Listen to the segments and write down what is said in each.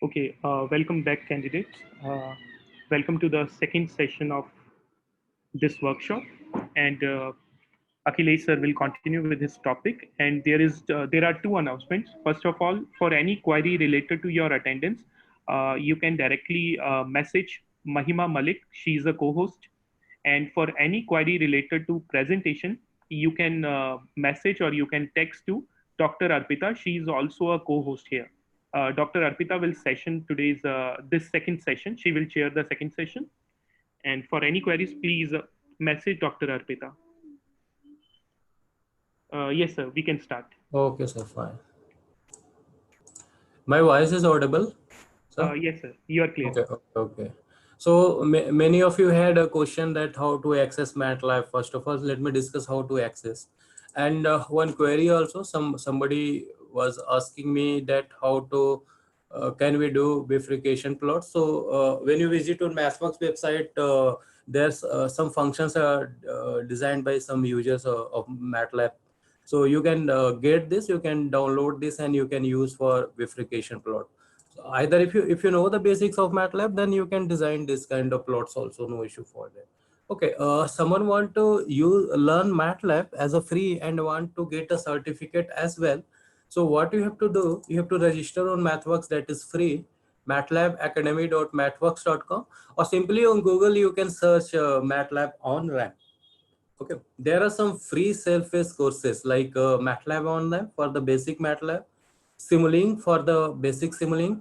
Okay, welcome back, candidates. Welcome to the second session of this workshop, and Akhilesh sir will continue with his topic. And there are two announcements. First of all, for any query related to your attendance, you can directly message Mahima Malik. She is a co-host, and for any query related to presentation, you can message or you can text to Dr. Arpita. She is also a co-host here. Dr. Arpita will session today's this second session. She will chair the second session. And for any queries, please message Dr. Arpita. Yes, sir. We can start. Okay, sir, fine. My voice is audible, sir? Yes, sir. You are clear. Okay. So many of you had a question that how to access MATLAB. First of all, let me discuss how to access. And one query also, somebody was asking me that how to can we do bifurcation plot. So when you visit on MathWorks website, there's some functions are designed by some users of MATLAB. So you can get this, you can download this, and you can use for bifurcation plot. So either if you know the basics of MATLAB, then you can design this kind of plots also, no issue for that. Okay, someone want to learn MATLAB as a free and want to get a certificate as well. So what you have to do, you have to register on MathWorks, that is free, matlabacademy.mathworks.com, or simply on Google you can search MATLAB on ramp. Okay, there are some free self-paced courses like MATLAB Online for the basic MATLAB, Simulink for the basic Simulink,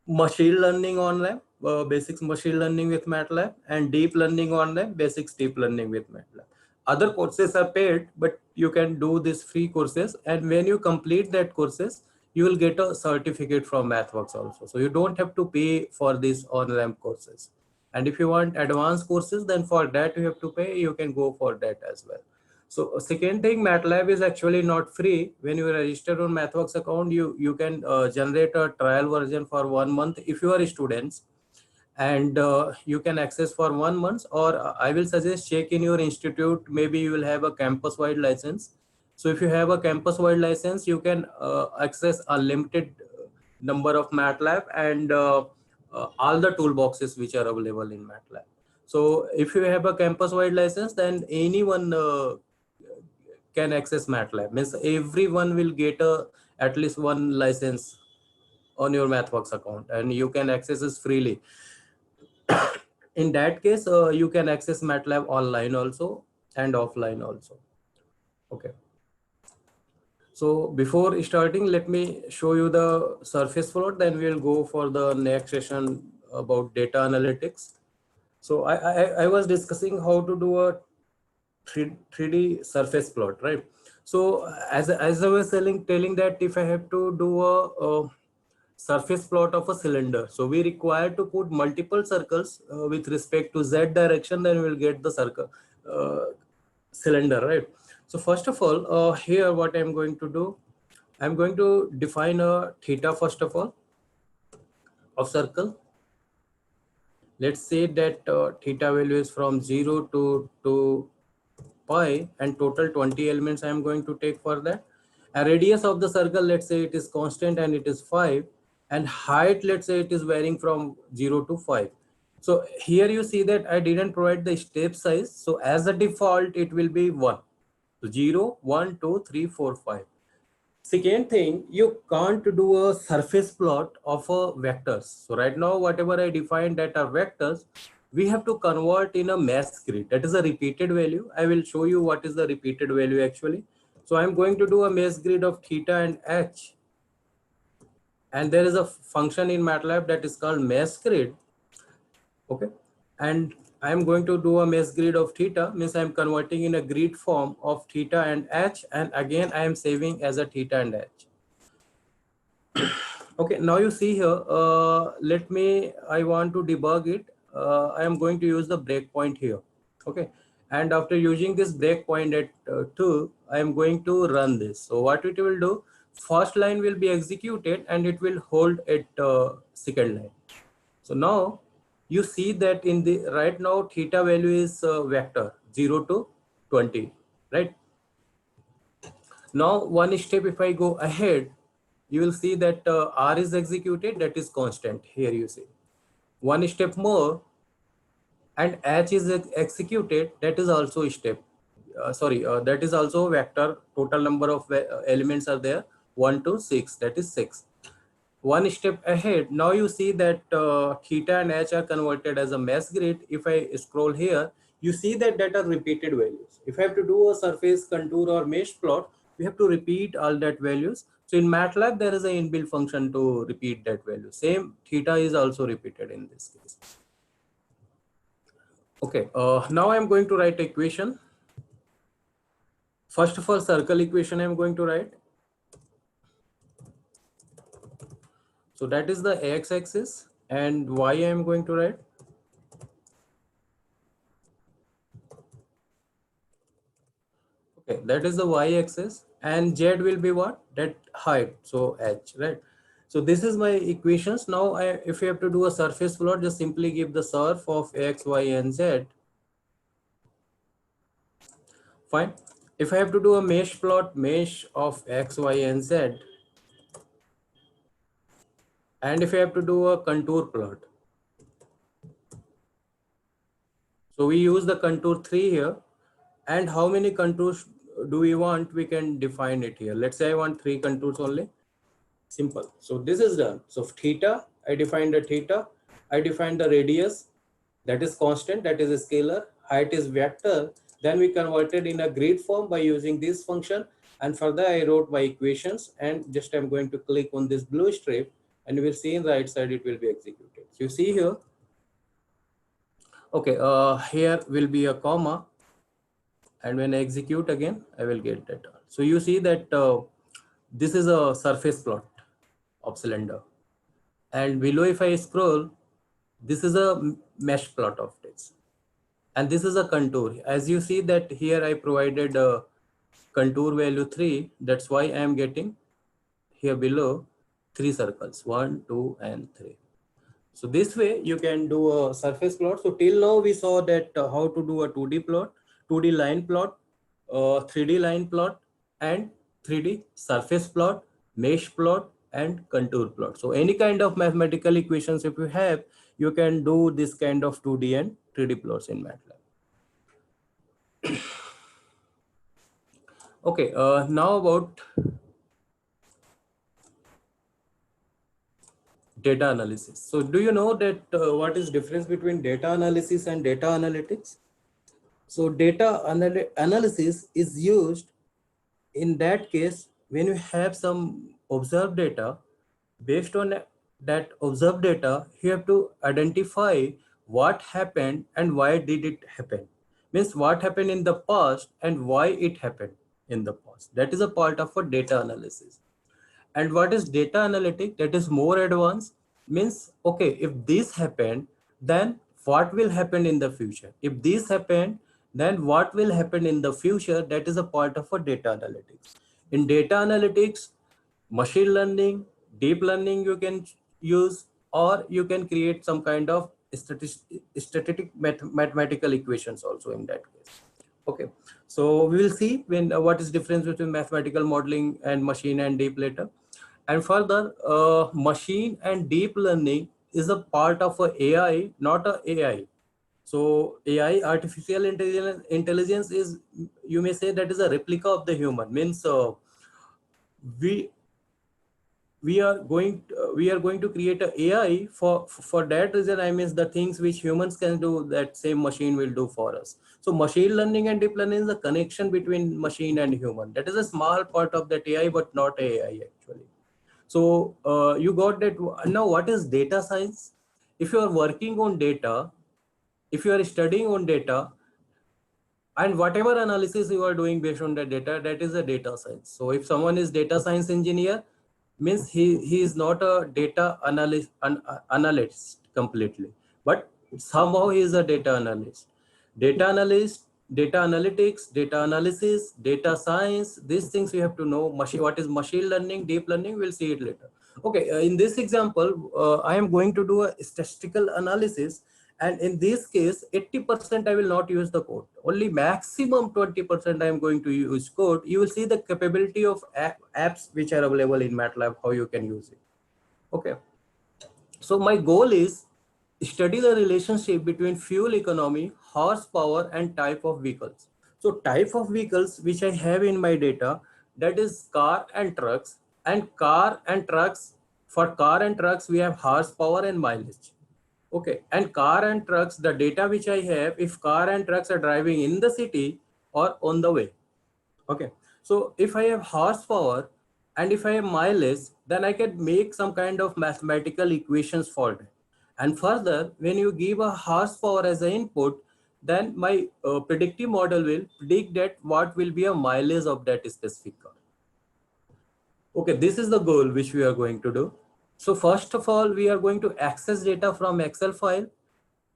Machine Learning Online, basics machine learning with MATLAB, and Deep Learning Online, basics deep learning with MATLAB. Other courses are paid, but you can do these free courses, and when you complete that courses, you will get a certificate from MathWorks also. So you don't have to pay for these on-ramp courses. And if you want advanced courses, then for that you have to pay. You can go for that as well. So second thing, MATLAB is actually not free. When you register on MathWorks account, you can generate a trial version for 1 month if you are students, and you can access for 1 month. Or I will suggest check in your institute. Maybe you will have a campus-wide license. So if you have a campus-wide license, you can access a limited number of MATLAB and all the toolboxes which are available in MATLAB. So if you have a campus-wide license, then anyone can access MATLAB. Means everyone will get at least one license on your MathWorks account, and you can access this freely. In that case, you can access MATLAB online also and offline also. Okay. So before starting, let me show you the surface plot. Then we'll go for the next session about data analytics. So I was discussing how to do a 3D surface plot, right? So as I was telling that if I have to do a surface plot of a cylinder, so we require to put multiple circles with respect to z direction, then we'll get the circle cylinder, right? So first of all, here what I'm going to do, I'm going to define a theta first of all of circle. Let's say that theta value is from 0 to pi, and total 20 elements I am going to take for that. A radius of the circle, let's say it is constant and it is 5, and height, let's say it is varying from 0 to 5. So here you see that I didn't provide the step size. So as a default, it will be 1. So 0, 1, 2, 3, 4, 5. Second thing, you can't do a surface plot of a vectors. So right now, whatever I defined that are vectors, we have to convert in a mesh grid. That is a repeated value. I will show you what is the repeated value actually. So I'm going to do a mesh grid of theta and h. And there is a function in MATLAB that is called mesh grid. Okay. And I'm going to do a mesh grid of theta, means I'm converting in a grid form of theta and h, and again I am saving as a theta and h. Okay, now you see here, I want to debug it. I am going to use the breakpoint here. Okay, and after using this breakpoint at 2, I am going to run this. So what it will do, first line will be executed and it will hold at second line. So now you see that in the right now theta value is vector 0 to 20, right? Now one step if I go ahead, you will see that R is executed, that is constant. Here you see. One step more, and H is executed, that is also a step. That is also a vector. Total number of elements are there, 1 to 6, that is 6. One step ahead, now you see that theta and H are converted as a mesh grid. If I scroll here, you see that are repeated values. If I have to do a surface contour or mesh plot, we have to repeat all that values. So in MATLAB, there is an inbuilt function to repeat that value. Same theta is also repeated in this case. Okay, now I'm going to write equation. First of all, circle equation I'm going to write. So that is the x-axis, and y I am going to write. Okay, that is the y-axis, and z will be what? That height, so h, right? So this is my equations. Now, if you have to do a surface plot, just simply give the surf of x, y, and z. Fine. If I have to do a mesh plot, mesh of x, y, and z, and if I have to do a contour plot, so we use the contour 3 here. And how many contours do we want? We can define it here. Let's say I want 3 contours only. Simple. So this is done. So theta, I defined the theta. I defined the radius, that is constant, that is a scalar. Height is vector. Then we converted in a grid form by using this function. And further, I wrote my equations. And just I'm going to click on this blue strip, and you will see in the right side it will be executed. So you see here. Okay, here will be a comma. And when I execute again, I will get that. So you see that this is a surface plot of cylinder. And below, if I scroll, this is a mesh plot of this. And this is a contour. As you see that here I provided a contour value 3. That's why I am getting here below 3 circles, 1, 2, and 3. So this way you can do a surface plot. So till now we saw that how to do a 2D plot, 2D line plot, 3D line plot, and 3D surface plot, mesh plot, and contour plot. So any kind of mathematical equations if you have, you can do this kind of 2D and 3D plots in MATLAB. Okay, now about data analysis. So do you know that what is difference between data analysis and data analytics? So data analysis is used in that case when you have some observed data. Based on that observed data, you have to identify what happened and why did it happen. Means what happened in the past and why it happened in the past. That is a part of a data analysis. And what is data analytic? That is more advanced. Means, okay, if this happened, then what will happen in the future? If this happened, then what will happen in the future? That is a part of a data analytics. In data analytics, machine learning, deep learning you can use, or you can create some kind of statistic mathematical equations also in that case. Okay, so we will see when what is difference between mathematical modeling and machine and deep later. And further, machine and deep learning is a part of a AI, not a AI. So AI, artificial intelligence is, you may say, that is a replica of the human. Means we are going to create a AI for that reason. I mean, the things which humans can do, that same machine will do for us. So machine learning and deep learning is the connection between machine and human. That is a small part of that AI, but not AI actually. So you got that. Now what is data science? If you are working on data, if you are studying on data, and whatever analysis you are doing based on that data, that is a data science. So if someone is data science engineer, means he is not a data analyst completely, but somehow he is a data analyst. Data analyst, data analytics, data analysis, data science, these things you have to know. What is machine learning, deep learning, we'll see it later. Okay, in this example, I am going to do a statistical analysis, And in this case, 80% I will not use the code. Only maximum 20% I am going to use code. You will see the capability of apps which are available in MATLAB, how you can use it. Okay. So my goal is study the relationship between fuel economy, horsepower, and type of vehicles. So type of vehicles which I have in my data, that is car and trucks. And car and trucks, for car and trucks, we have horsepower and mileage. Okay, and car and trucks, the data which I have, if car and trucks are driving in the city or on the way. Okay, so if I have horsepower and if I have mileage, then I can make some kind of mathematical equations for it. And further, when you give a horsepower as an input, then my predictive model will predict that what will be a mileage of that specific car. Okay, this is the goal which we are going to do. So first of all, we are going to access data from Excel file,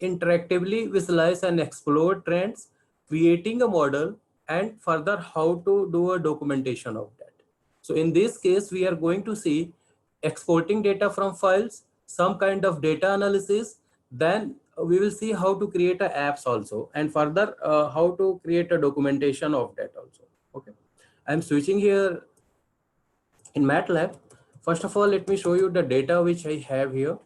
interactively visualize and explore trends, creating a model, and further how to do a documentation of that. So in this case, we are going to see exporting data from files, some kind of data analysis, then we will see how to create a apps also, and further how to create a documentation of that also. Okay, I'm switching here in MATLAB. First of all, let me show you the data which I have here.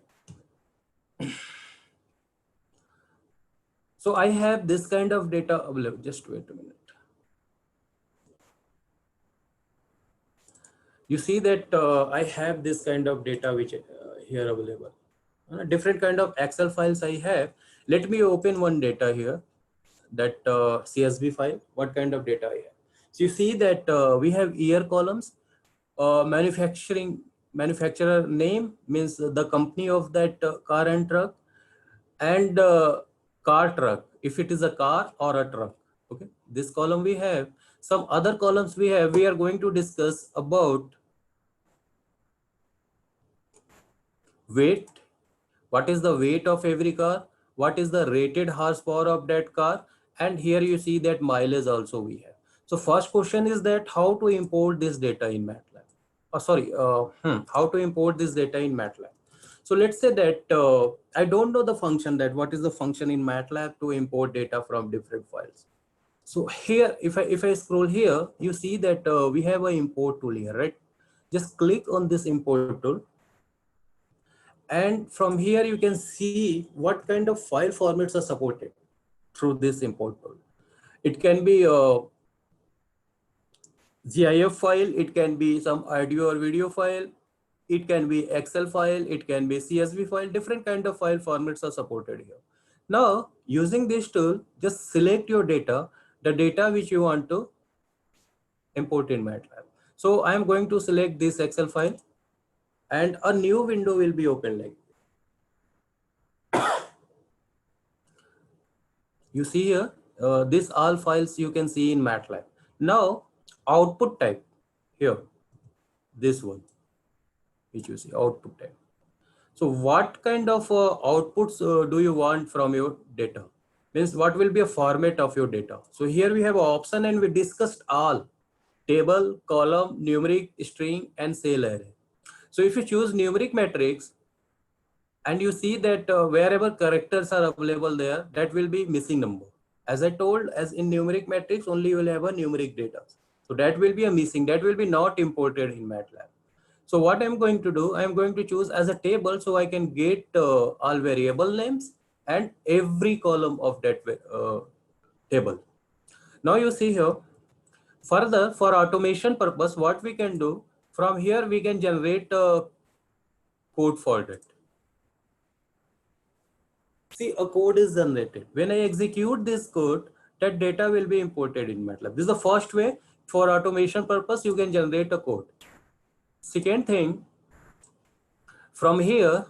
So I have this kind of data available. Just wait a minute. You see that I have this kind of data which here available. Different kind of Excel files I have. Let me open one data here, that CSV file. What kind of data I have? So you see that we have year columns. Manufacturer name means the company of that car and truck, and car truck if it is a car or a truck. Okay, this column we have. Some other columns we have. We are going to discuss about weight. What is the weight of every car? What is the rated horsepower of that car? And here you see that mileage also we have. So first question is that how to import this data in MATLAB. How to import this data in MATLAB. So let's say that I don't know the function, that what is the function in MATLAB to import data from different files. So here, if I scroll here, you see that we have an import tool here, right? Just click on this import tool. And from here, you can see what kind of file formats are supported through this import tool. It can be a GIF file, it can be some audio or video file, it can be Excel file, it can be CSV file, different kind of file formats are supported here. Now, using this tool, just select your data, the data which you want to import in MATLAB. So I am going to select this Excel file and a new window will be open like you see here, this all files you can see in MATLAB. Now, output type here, this one, which you see output type. So what kind of outputs do you want from your data? Means what will be a format of your data? So here we have an option and we discussed all: table, column, numeric, string, and cell array. So if you choose numeric matrix, and you see that wherever characters are available there, that will be missing number. As I told, as in numeric matrix, only you will have a numeric data. So that will be a missing, that will be not imported in MATLAB. So what I'm going to do, I'm going to choose as a table so I can get all variable names and every column of that table. Now you see here, further for automation purpose, what we can do, from here we can generate a code for that. See, a code is generated. When I execute this code, that data will be imported in MATLAB. This is the first way. For automation purpose, you can generate a code. Second thing, from here,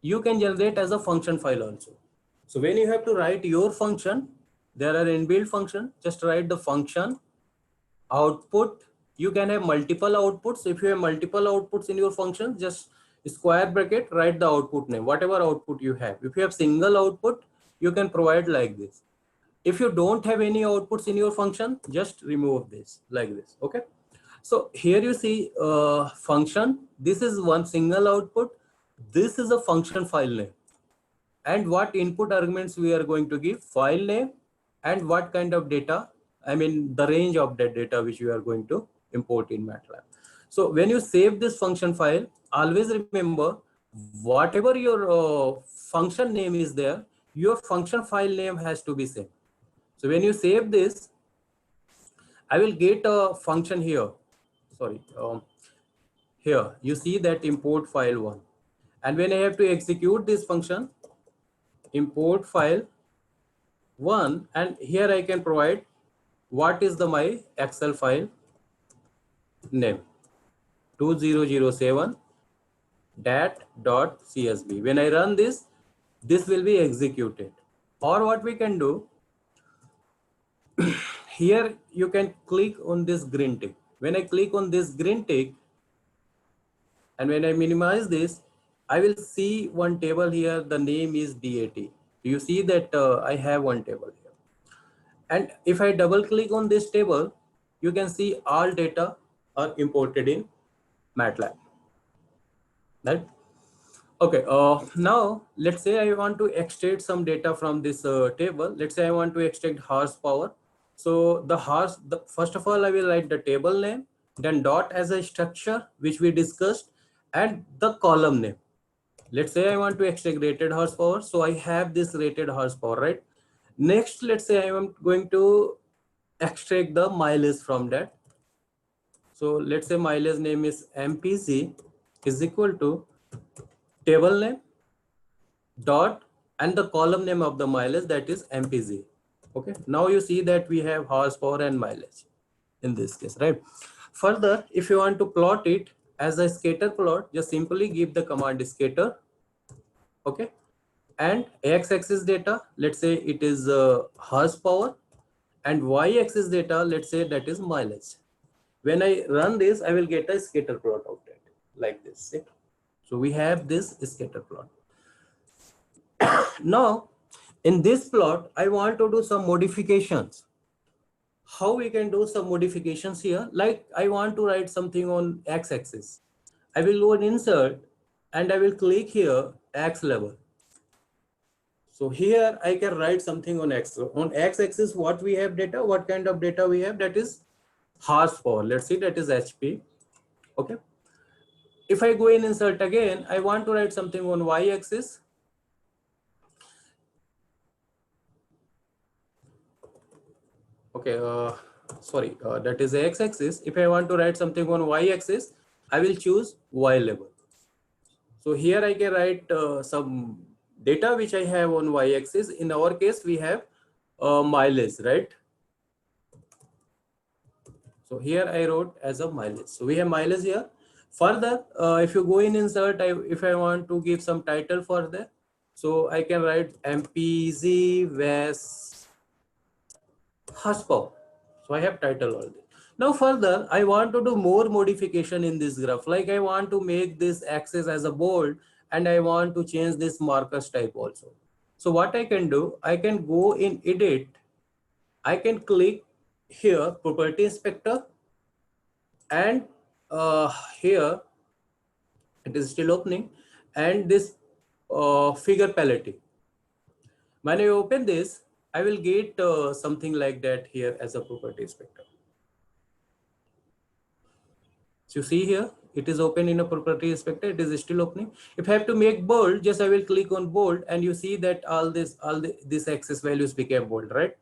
you can generate as a function file also. So when you have to write your function, there are inbuilt function, just write the function, output. You can have multiple outputs. If you have multiple outputs in your function, just square bracket, write the output name, whatever output you have. If you have single output, you can provide like this. If you don't have any outputs in your function, just remove this like this. Okay. So here you see function. This is one single output. This is a function file name. and what input arguments we are going to give, file name, and what kind of data, I mean the range of that data which we are going to import in MATLAB. So when you save this function file, always remember whatever your function name is there, your function file name has to be same. So when you save this, I will get a function here. Sorry, here you see that import file one. And when I have to execute this function, import file one, and here I can provide what is the my Excel file name, 2007 dat.csv. When I run this, this will be executed. Or what we can do, here you can click on this green tick. When I click on this green tick, and when I minimize this, I will see one table here. The name is DAT. You see that I have one table here. And if I double click on this table, you can see all data are imported in MATLAB. Right? Okay, now let's say I want to extract some data from this table. Let's say I want to extract horsepower. So first of all, I will write the table name, then dot as a structure, which we discussed, and the column name. Let's say I want to extract rated horsepower. So I have this rated horsepower, right? Next, let's say I am going to extract the mileage from that. So let's say mileage name is MPG is equal to table name dot and the column name of the mileage, that is MPG. Okay, now you see that we have horsepower and mileage in this case, right? Further, if you want to plot it as a scatter plot, just simply give the command scatter. Okay, and x-axis data, let's say it is horsepower, and y-axis data, let's say that is mileage. When I run this, I will get a scatter plot of that like this. See? So we have this scatter plot. Now, in this plot, I want to do some modifications. How we can do some modifications here? Like I want to write something on x-axis. I will go and insert, and I will click here x level. So here I can write something on x. On x-axis, what we have data, what kind of data we have, that is horsepower. Let's see, that is HP. Okay. If I go in insert again, I want to write something on y-axis. Okay, sorry, that is the x-axis. If I want to write something on y-axis, I will choose y level. So here I can write some data which I have on y-axis. In our case, we have mileage, right? So here I wrote as a mileage. So we have mileage here. Further, if you go in insert, if I want to give some title for that, so I can write MPG West horsepower. So I have title already. Now further, I want to do more modification in this graph. Like I want to make this axis as a bold, and I want to change this markers type also. So what I can do, I can go in edit. I can click here property inspector, and here it is still opening, and this figure palette. When I open this, I will get something like that here as a property inspector. So you see here, it is open in a property inspector. It is still opening. If I have to make bold, just I will click on bold, and you see that this axis values became bold, right?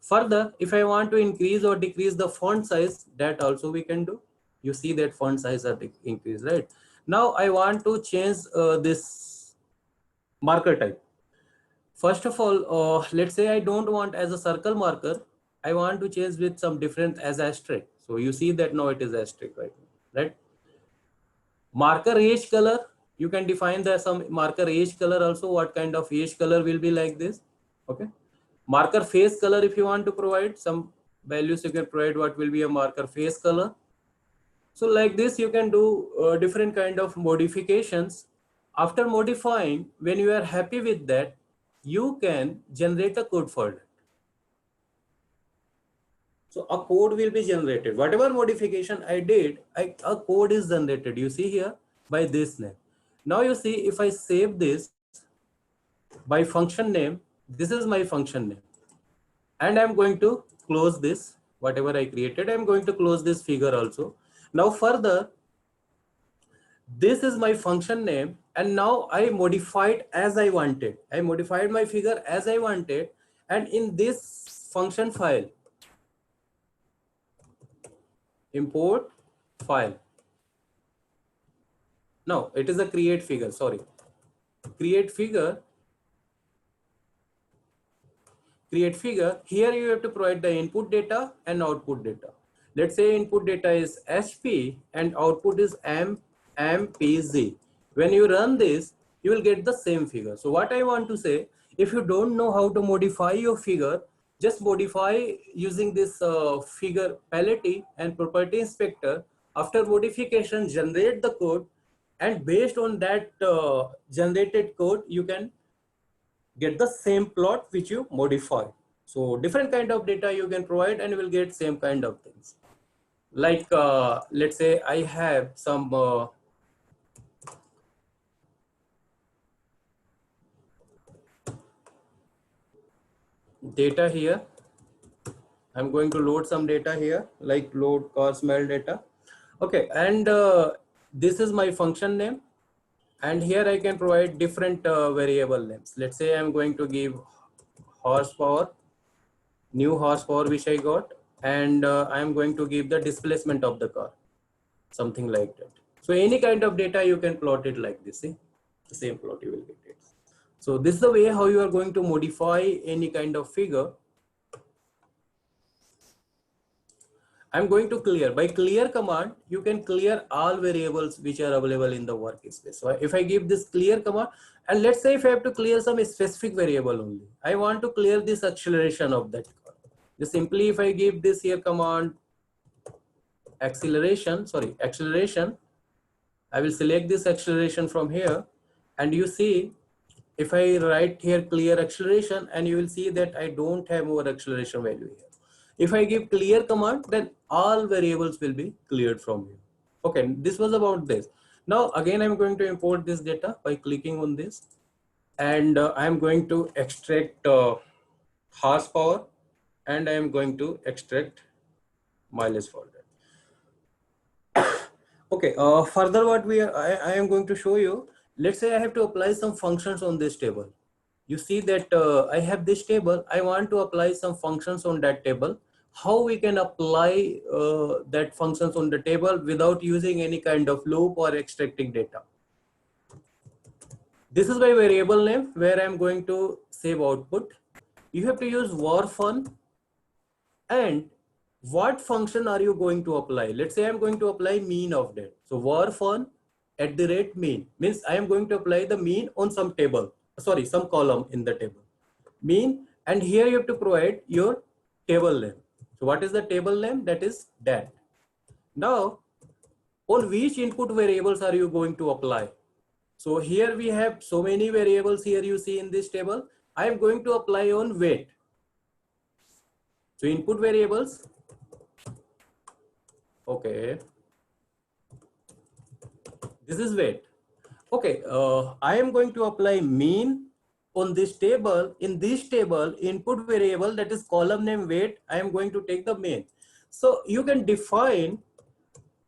Further, if I want to increase or decrease the font size, that also we can do. You see that font size are increased, right? Now I want to change this marker type. First of all, let's say I don't want as a circle marker. I want to change with some different as asterisk. So you see that now it is asterisk, right? Marker edge color, you can define the some marker edge color also. What kind of edge color will be like this? Okay. Marker face color, if you want to provide some values, you can provide what will be a marker face color. So like this, you can do different kind of modifications. After modifying, when you are happy with that, you can generate a code for it. So a code will be generated. Whatever modification I did, a code is generated. You see here by this name. Now you see if I save this, by function name. This is my function name. And I'm going to close this, whatever I created, I'm going to close this figure also. Now further, this is my function name, and now I modified as I wanted. I modified my figure as I wanted, and in this function file, import file. No, it is a create figure, sorry. Create figure. Create figure. Here you have to provide the input data and output data. Let's say input data is HP and output is MPZ. When you run this, you will get the same figure. So what I want to say, if you don't know how to modify your figure, just modify using this figure palette and property inspector. After modification, generate the code, and based on that generated code, you can get the same plot which you modify. So different kind of data you can provide and you will get same kind of things. Like let's say I have some data here. I'm going to load some data here, like load car smell data. Okay, and this is my function name. And here I can provide different variable names. Let's say I'm going to give horsepower, new horsepower which I got, and I'm going to give the displacement of the car, something like that. So any kind of data you can plot it like this. See, the same plot you will get it. So this is the way how you are going to modify any kind of figure. I'm going to clear. By clear command, you can clear all variables which are available in the workspace. So if I give this clear command, and let's say if I have to clear some specific variable only, I want to clear this acceleration of that car. Just simply if I give this here command acceleration, I will select this acceleration from here, and you see if I write here clear acceleration, and you will see that I don't have more acceleration value here. If I give clear command, then all variables will be cleared from here. Okay, this was about this. Now again, I'm going to import this data by clicking on this, and I'm going to extract horsepower, and I'm going to extract mileage for that. Okay, further what I am going to show you, let's say I have to apply some functions on this table. You see that I have this table. I want to apply some functions on that table. How we can apply that functions on the table without using any kind of loop or extracting data? This is my variable name where I'm going to save output. You have to use var_fun, and what function are you going to apply? Let's say I'm going to apply mean of that. So var_fun @mean means I am going to apply the mean on some table. Sorry, some column in the table, mean, and here you have to provide your table name. So what is the table name? That is dat. Now, on which input variables are you going to apply? So here we have so many variables here you see in this table. I am going to apply on weight. So input variables. Okay. This is weight. Okay, I am going to apply mean on this table. In this table, input variable, that is column name weight, I am going to take the mean. So you can define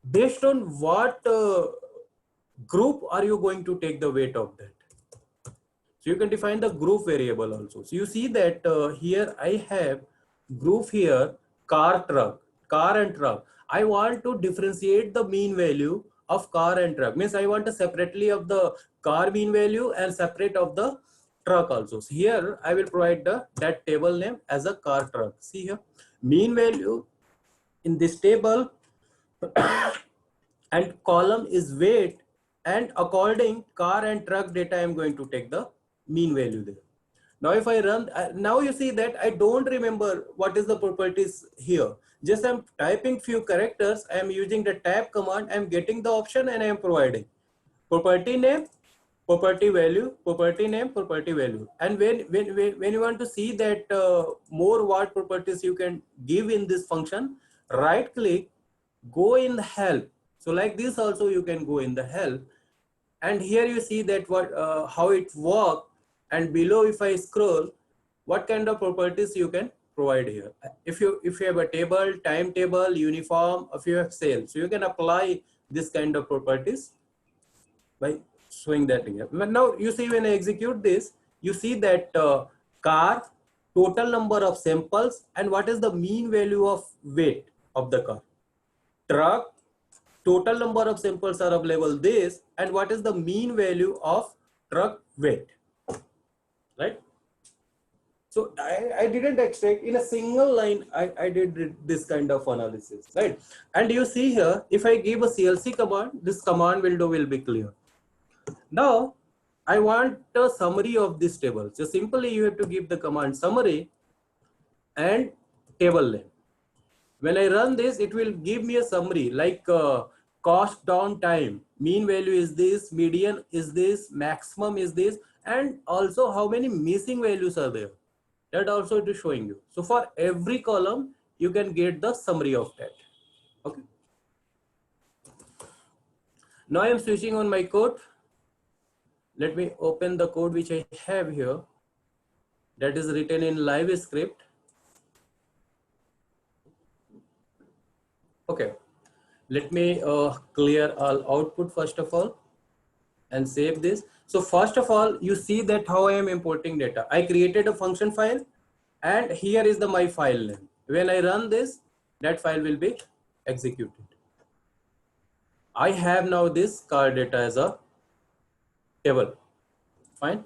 based on what group are you going to take the weight of that. So you can define the group variable also. So you see that here I have group here, car and truck. I want to differentiate the mean value of car and truck, means I want to separately of the car mean value and separate of the truck also. So here I will provide that table name as a car truck. See here, mean value in this table and column is weight, and according car and truck data I am going to take the mean value there. Now if I run, now you see that I don't remember what is the properties here. Just I'm typing few characters, I am using the tab command, I am getting the option and I am providing property name, property value, property name, property value. And when you want to see that more what properties you can give in this function, right click, go in the help. So like this also you can go in the help, and here you see that what how it works. and below if I scroll, what kind of properties you can provide here? If you have a table, timetable, uniform, if you have sales, so you can apply this kind of properties by showing that here. Now you see when I execute this, you see that car, total number of samples, and what is the mean value of weight of the car. Truck, total number of samples are available this, and what is the mean value of truck weight, right? So I didn't extract in a single line. I did this kind of analysis, right? And you see here, if I give a CLC command, this command window will be clear. Now I want a summary of this table. So simply you have to give the command summary and table name. When I run this, it will give me a summary like cost down time, mean value is this, median is this, maximum is this, and also how many missing values are there. That also it is showing you. So for every column, you can get the summary of that. Okay. Now I am switching on my code. Let me open the code which I have here. That is written in live script. Okay. Let me clear all output first of all and save this. So first of all, you see that how I am importing data. I created a function file and here is the my file name. When I run this, that file will be executed. I have now this car data as a table. Fine.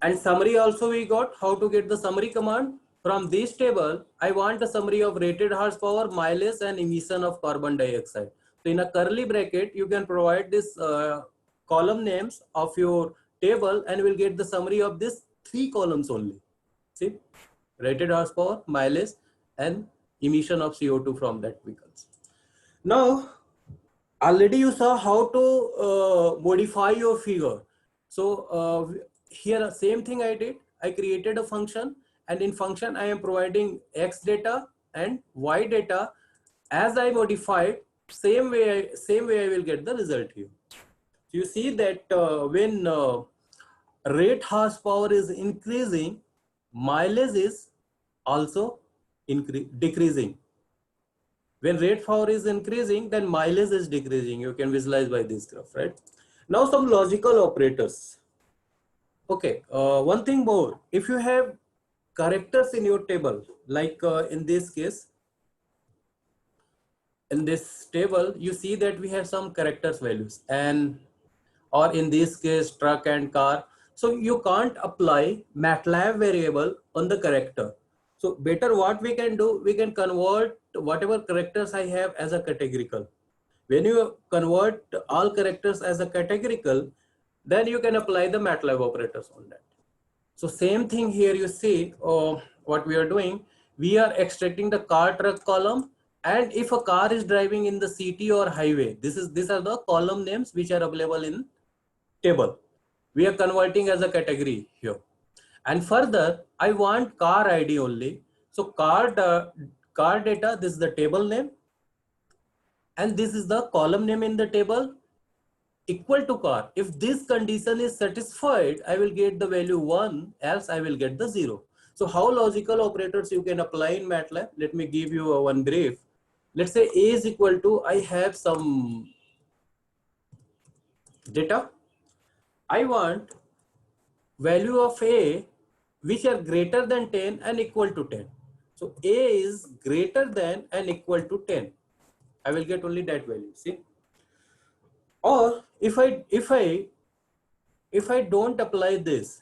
And summary also we got. How to get the summary command? From this table, I want a summary of rated horsepower, mileage, and emission of carbon dioxide. So in a curly bracket, you can provide this column names of your table and will get the summary of this 3 columns only. See, rated horsepower, mileage, and emission of CO2 from that vehicles. Now, already you saw how to modify your figure. So here same thing I did. I created a function, and in function I am providing X data and Y data. As I modify, same way I will get the result here. You see that when rate horsepower is increasing, mileage is also decreasing. When rate power is increasing, then mileage is decreasing. You can visualize by this graph, right? Now some logical operators. Okay, one thing more. If you have characters in your table, like in this case, in this table, you see that we have some characters values, and or in this case, truck and car. So you can't apply MATLAB variable on the character. So better what we can do, we can convert whatever characters I have as a categorical. When you convert all characters as a categorical, then you can apply the MATLAB operators on that. So same thing here you see what we are doing. We are extracting the car truck column, and if a car is driving in the city or highway, these are the column names which are available in table. We are converting as a category here. And further, I want car ID only. So car data, this is the table name, and this is the column name in the table, equal to car. If this condition is satisfied, I will get the value 1, else I will get the 0. So how logical operators you can apply in MATLAB? Let me give you one brief. Let's say A is equal to, I have some data. I want value of A which are greater than 10 and equal to 10. So A is greater than and equal to 10. I will get only that value, see? Or if I don't apply this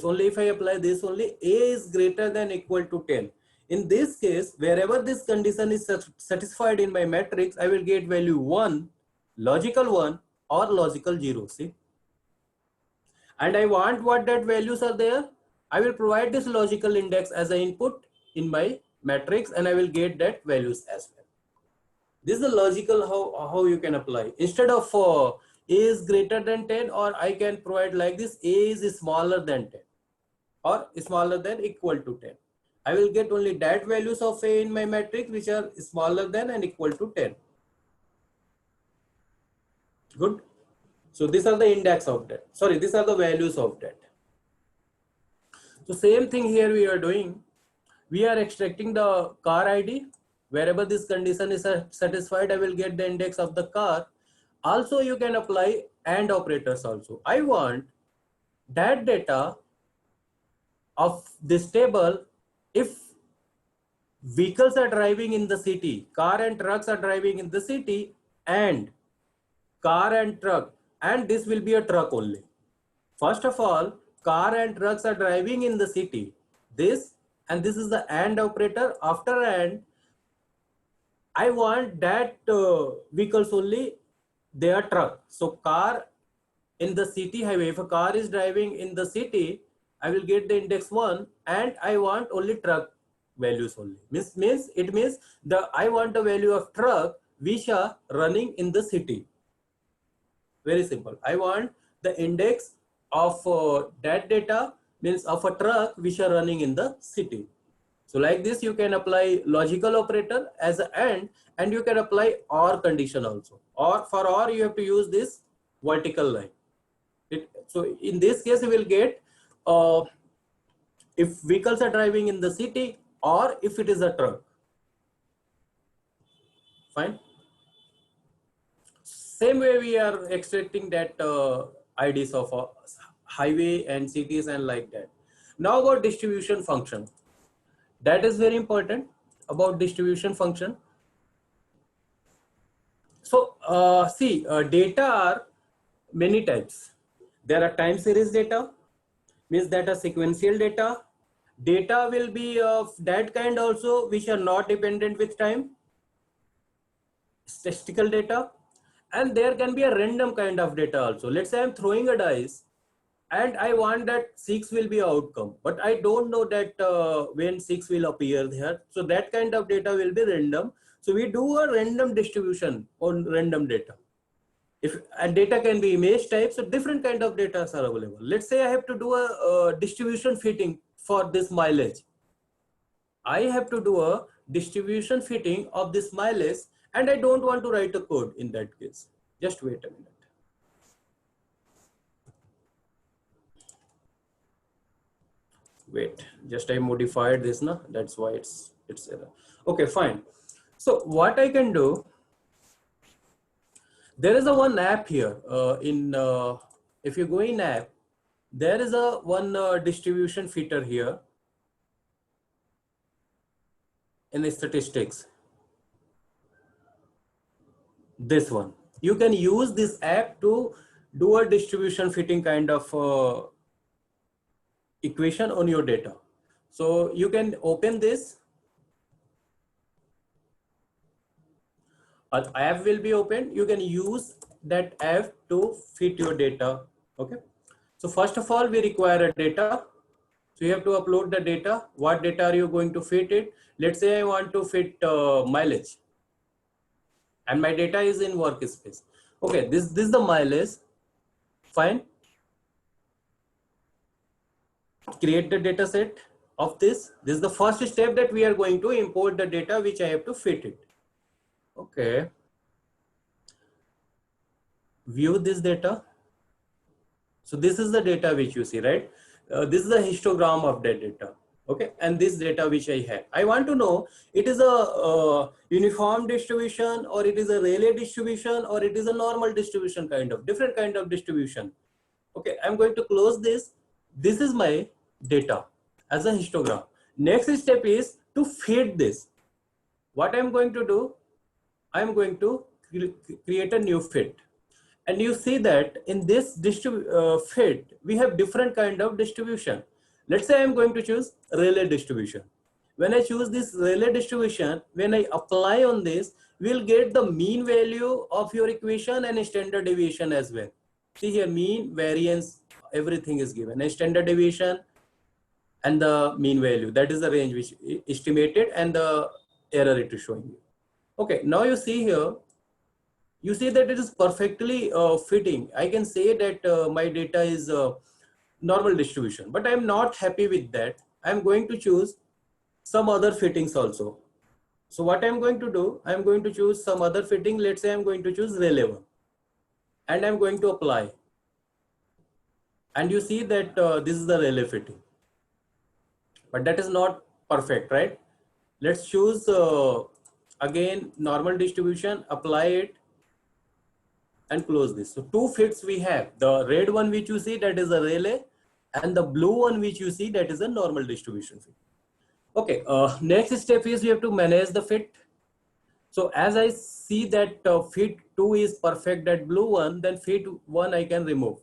only, if I apply this only, A is greater than equal to 10. In this case, wherever this condition is satisfied in my matrix, I will get value 1, logical 1 or logical 0, see? And I want what that values are there. I will provide this logical index as an input in my matrix, and I will get that values as well. This is the logical how you can apply. Instead of A is greater than 10, or I can provide like this, A is smaller than 10 or smaller than equal to 10. I will get only that values of A in my matrix which are smaller than and equal to 10. Good. So these are the index of that. Sorry, these are the values of that. So same thing here we are doing. We are extracting the car ID. Wherever this condition is satisfied, I will get the index of the car. Also, you can apply AND operators also. I want that data of this table if vehicles are driving in the city, car and trucks are driving in the city, and car and truck, and this will be a truck only. First of all, car and trucks are driving in the city. This and this is the AND operator. After AND, I want that vehicles only, they are truck. So car in the city highway, if a car is driving in the city, I will get the index 1, and I want only truck values only. It means I want the value of truck which are running in the city. Very simple. I want the index of that data, means of a truck which are running in the city. So like this, you can apply logical operator as an and you can apply OR condition also. Or for OR, you have to use this vertical line. So in this case, you will get if vehicles are driving in the city or if it is a truck. Fine. Same way we are extracting that IDs of highway and cities and like that. Now about distribution function. That is very important about distribution function. So data are many types. There are time series data, means that are sequential data. Data will be of that kind also which are not dependent with time. Statistical data, and there can be a random kind of data also. Let's say I'm throwing a dice and I want that 6 will be outcome, but I don't know that when 6 will appear there. So that kind of data will be random. So we do a random distribution on random data. And data can be image type, so different kind of data are available. Let's say I have to do a distribution fitting for this mileage. I have to do a distribution fitting of this mileage, and I don't want to write a code in that case. Just wait a minute. Wait, just I modified this now. That's why it's error. Okay, fine. So what I can do, there is a one app here if you go in app, there is a one distribution fitter here in the statistics. This one, you can use this app to do a distribution fitting kind of equation on your data. So you can open this. An app will be open. You can use that app to fit your data. Okay. So first of all, we require a data. So you have to upload the data. What data are you going to fit it? Let's say I want to fit mileage, and my data is in workspace. Okay, this is the mileage. Fine. Create the data set of this. This is the first step that we are going to import the data which I have to fit it. Okay. View this data. So this is the data which you see, right? This is the histogram of that data. Okay, and this data which I have. I want to know it is a uniform distribution, or it is a Rayleigh distribution, or it is a normal distribution kind of, different kind of distribution. Okay, I'm going to close this. This is my data as a histogram. Next step is to fit this. What I'm going to do, I'm going to create a new fit. And you see that in this fit, we have different kind of distribution. Let's say I'm going to choose Rayleigh distribution. When I choose this Rayleigh distribution, when I apply on this, we'll get the mean value of your equation and standard deviation as well. See here, mean, variance, everything is given. A standard deviation and the mean value, that is the range which is estimated, and the error it is showing you. Okay, now you see here, you see that it is perfectly fitting. I can say that my data is normal distribution, but I'm not happy with that. I'm going to choose some other fittings also. So what I'm going to do, I'm going to choose some other fitting. Let's say I'm going to choose Rayleigh one. and I'm going to apply. And you see that this is the relay fitting, but that is not perfect, right? Let's choose again normal distribution, apply it, and close this. So two fits we have. The red one which you see, that is a relay, and the blue one which you see, that is a normal distribution fit. Okay, next step is you have to manage the fit. So as I see that fit 2 is perfect, that blue one, then fit 1 I can remove.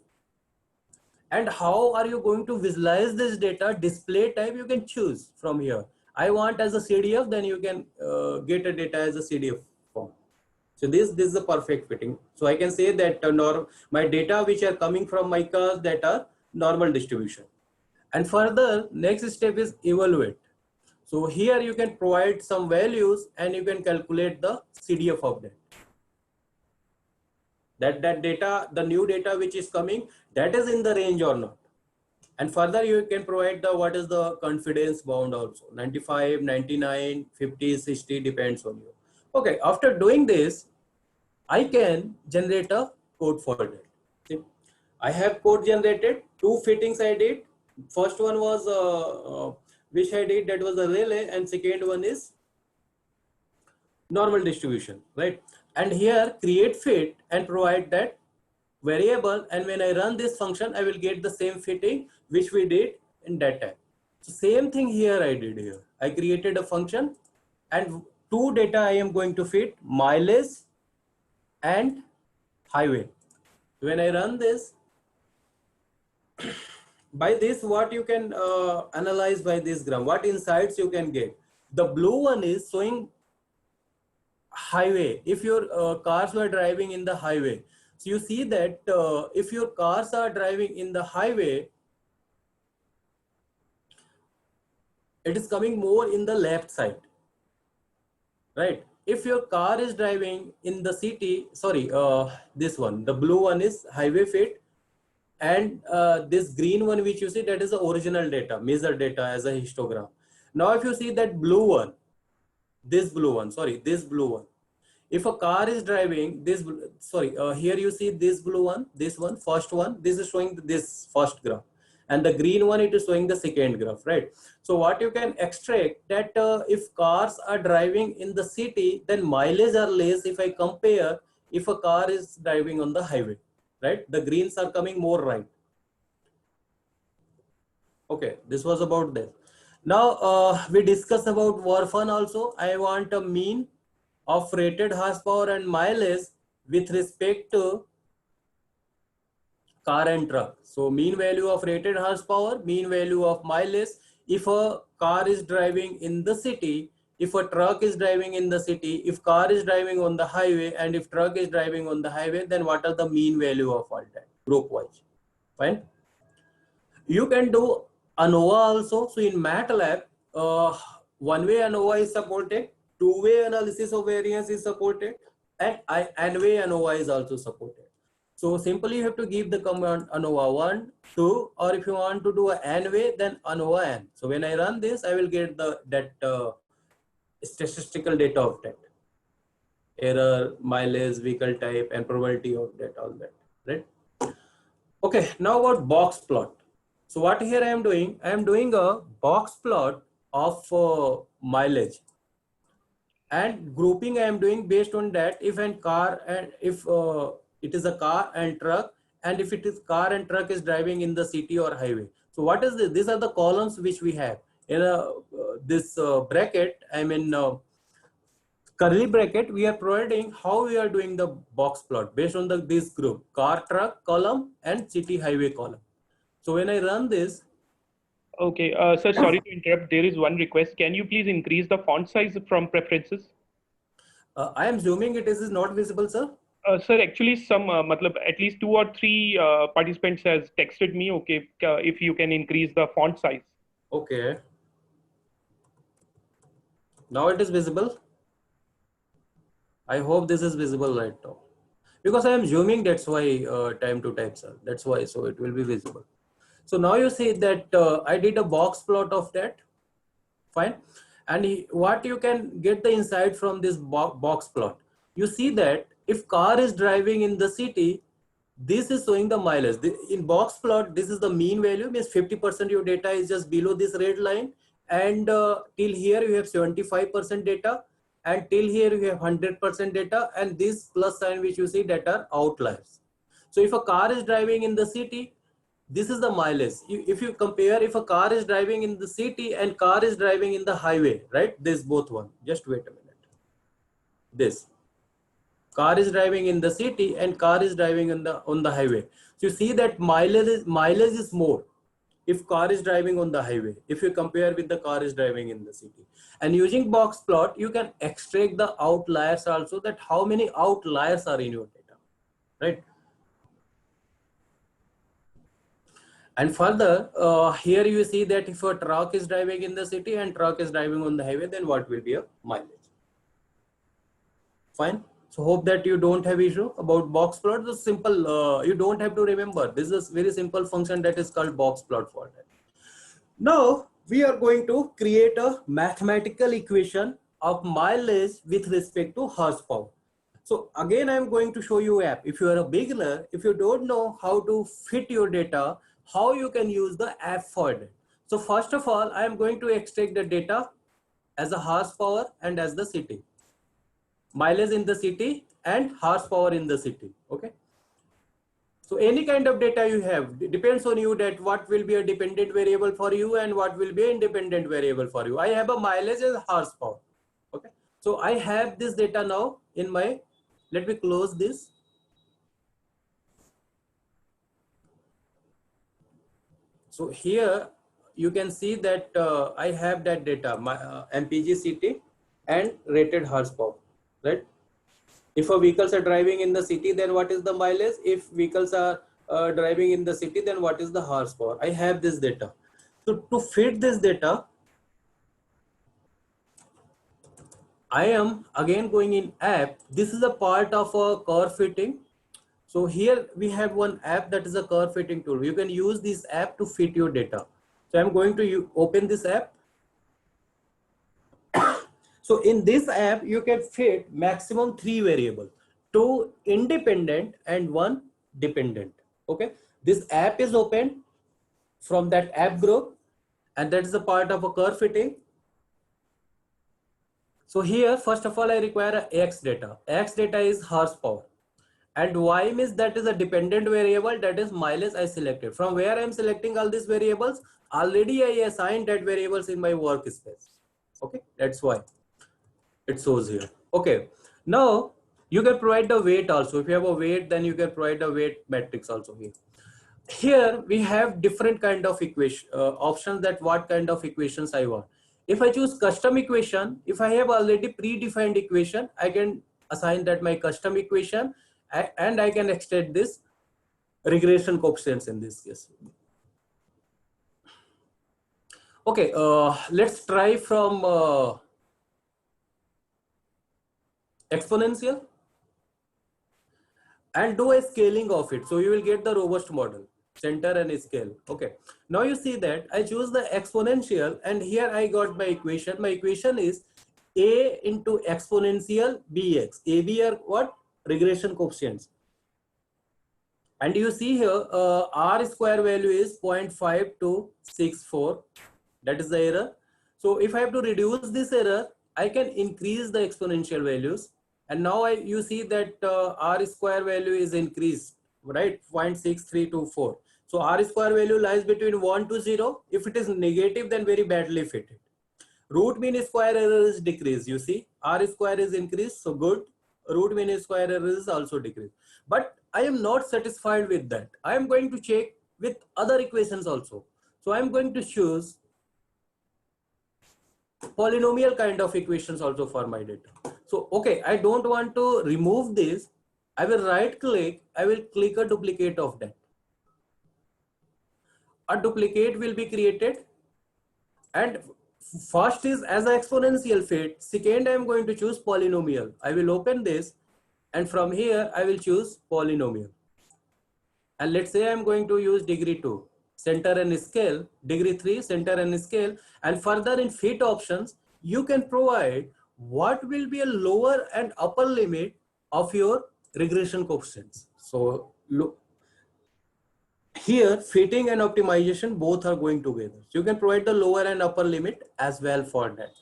And how are you going to visualize this data? Display type you can choose from here. I want as a CDF, then you can get a data as a CDF form. So this is the perfect fitting. So I can say that my data which are coming from my cars, that are normal distribution. And further, next step is evaluate. So here you can provide some values and you can calculate the CDF of that. That data, the new data which is coming, that is in the range or not. And further you can provide the what is the confidence bound also, 95, 99, 50, 60, depends on you. Okay, after doing this, I can generate a code for that. See, I have code generated, two fittings I did. First one was which I did, that was a relay, and second one is normal distribution, right? And here create fit and provide that variable, and when I run this function, I will get the same fitting which we did in that time. So same thing here I did here. I created a function and two data I am going to fit, mileage and highway. When I run this, by this what you can analyze by this gram, what insights you can get. The blue one is showing highway. If your cars were driving in the highway, so you see that if your cars are driving in the highway, it is coming more in the left side, right? If your car is driving in the city, sorry, this one, the blue one is highway fit, and this green one which you see, that is the original data, measured data as a histogram. Now if you see that blue one, this blue one, sorry, this blue one, if a car is driving this, sorry, here you see this blue one, this one, first one, this is showing this first graph, and the green one, it is showing the second graph, right? So what you can extract that if cars are driving in the city, then mileage are less if I compare if a car is driving on the highway, right? The greens are coming more right. Okay, this was about that. Now we discussed about Warfan also. I want a mean of rated horsepower and mileage with respect to car and truck. So mean value of rated horsepower, mean value of mileage. If a car is driving in the city, if a truck is driving in the city, if car is driving on the highway, and if truck is driving on the highway, then what are the mean value of all that group wise? Fine. You can do ANOVA also. So in MATLAB, one-way ANOVA is supported, two-way analysis of variance is supported, and N-way ANOVA is also supported. So simply you have to give the command ANOVA 1, 2, or if you want to do a N-way, then ANOVA N. So when I run this, I will get that statistical data of that. Error, mileage, vehicle type, and probability of that, all that, right? Okay, now about box plot. So what here I am doing a box plot of mileage, and grouping I am doing based on that if and car, and if it is a car and truck, and if it is car and truck is driving in the city or highway. So what is this? These are the columns which we have in this bracket. I mean curly bracket. We are providing how we are doing the box plot based on this group: car, truck column, and city, highway column. So when I run this, okay, sir, sorry to interrupt. There is one request. Can you please increase the font size from preferences? I am zooming. It is not visible, sir. Sir, actually, matlab, at least 2 or 3 participants has texted me. Okay, if you can increase the font size. Okay. Now it is visible. I hope this is visible right now, because I am zooming. That's why time to time, sir. That's why. So it will be visible. So now you see that I did a box plot of that. Fine. And what you can get the insight from this box plot, you see that if car is driving in the city, This is showing the mileage. In box plot, this is the mean value, means 50% your data is just below this red line, and till here you have 75% data, and till here you have 100% data, and this plus sign which you see, that are outliers. So if a car is driving in the city, this is the mileage. If you compare, if a car is driving in the city and car is driving in the highway, right? This both one. Just wait a minute. This car is driving in the city and car is driving on the highway. So you see that mileage is more if car is driving on the highway, if you compare with the car is driving in the city. And using box plot, you can extract the outliers also, that how many outliers are in your data, right? And further, here you see that if a truck is driving in the city and truck is driving on the highway, then what will be a mileage? Fine. So hope that you don't have issue about box plot. It's simple. You don't have to remember. This is very simple function that is called box plot for that. Now we are going to create a mathematical equation of mileage with respect to horsepower. So again, I'm going to show you app. If you are a beginner, if you don't know how to fit your data, how you can use the app for that. So first of all, I am going to extract the data as a horsepower and as the city. Mileage in the city and horsepower in the city. Okay. So any kind of data you have, depends on you that what will be a dependent variable for you and what will be an independent variable for you. I have a mileage as horsepower. Okay. So I have this data now in my, let me close this. So here you can see that I have that data, my MPG city and rated horsepower, right? If a vehicles are driving in the city, then what is the mileage? If vehicles are driving in the city, then what is the horsepower? I have this data. So to fit this data, I am again going in app. This is a part of a curve fitting. So here we have one app that is a curve fitting tool. You can use this app to fit your data. So I'm going to open this app. So in this app, you can fit maximum 3 variables, 2 independent and 1 dependent. Okay. This app is open from that app group, and that is a part of a curve fitting. So here, first of all, I require a X data. X data is horsepower. And Y means that is a dependent variable, that is mileage I selected. From where I'm selecting all these variables, already I assigned that variables in my workspace. Okay, that's why it shows here. Okay, now you can provide the weight also. If you have a weight, then you can provide the weight matrix also here. Here we have different kind of equation options, that what kind of equations I want. If I choose custom equation, if I have already predefined equation, I can assign that my custom equation, and I can extend this regression coefficients in this case. Okay, let's try from exponential and do a scaling of it. So you will get the robust model, center and scale. Okay, now you see that I choose the exponential, and here I got my equation. My equation is a into exponential bx. AB are what? Regression coefficients. And you see here r square value is 0.5264. That is the error. So if I have to reduce this error, I can increase the exponential values. And now you see that r square value is increased, right? 0.6324. So r square value lies between 1 to 0. If it is negative, then very badly fitted. Root mean square error is decreased. You see, r square is increased, so good. Root mean square error is also decreased. But I am not satisfied with that. I am going to check with other equations also. So I am going to choose polynomial kind of equations also for my data. So, okay, I don't want to remove this. I will right click. I will click a duplicate of that. A duplicate will be created, and first is as an exponential fit. Second, I am going to choose polynomial. I will open this, and from here I will choose polynomial. And let's say I'm going to use degree 2, center and scale, degree 3, center and scale. And further in fit options, you can provide what will be a lower and upper limit of your regression coefficients. So look, Here, fitting and optimization both are going together. So you can provide the lower and upper limit as well for that.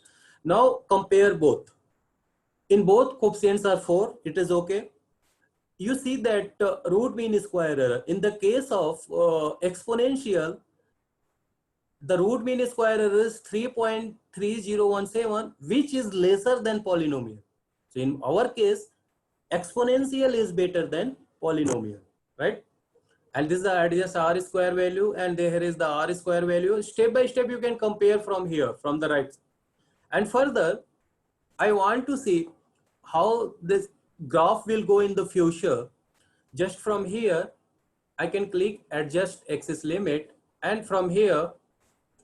Now compare both. In both, coefficients are 4. It is okay. You see that root mean square error. In the case of exponential, the root mean square error is 3.3017, which is lesser than polynomial. So in our case, exponential is better than polynomial, right? And this is the just R square value, and there is the R square value. Step by step, you can compare from here, from the right. And further, I want to see how this graph will go in the future. Just from here, I can click adjust axis limit, and from here,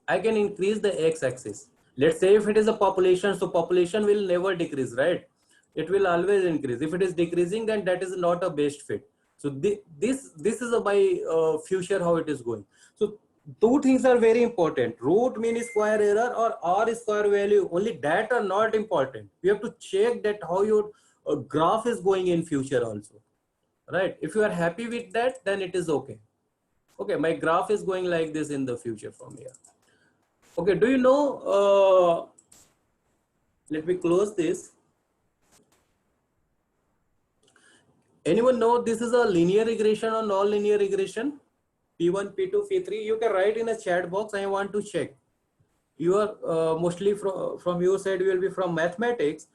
I can increase the x-axis. Let's say if it is a population, so population will never decrease, right? It will always increase. If it is decreasing, then that is not a best fit. So this is my future, how it is going. So two things are very important: root mean square error or R square value. Only that are not important. You have to check that how your graph is going in future also, right? If you are happy with that, then it is okay. Okay, my graph is going like this in the future from here. Okay, do you know, let me close this. Anyone know this is a linear regression or non-linear regression? P1, P2, P3, you can write in a chat box. I want to check. You are mostly from your side, you will be from mathematics.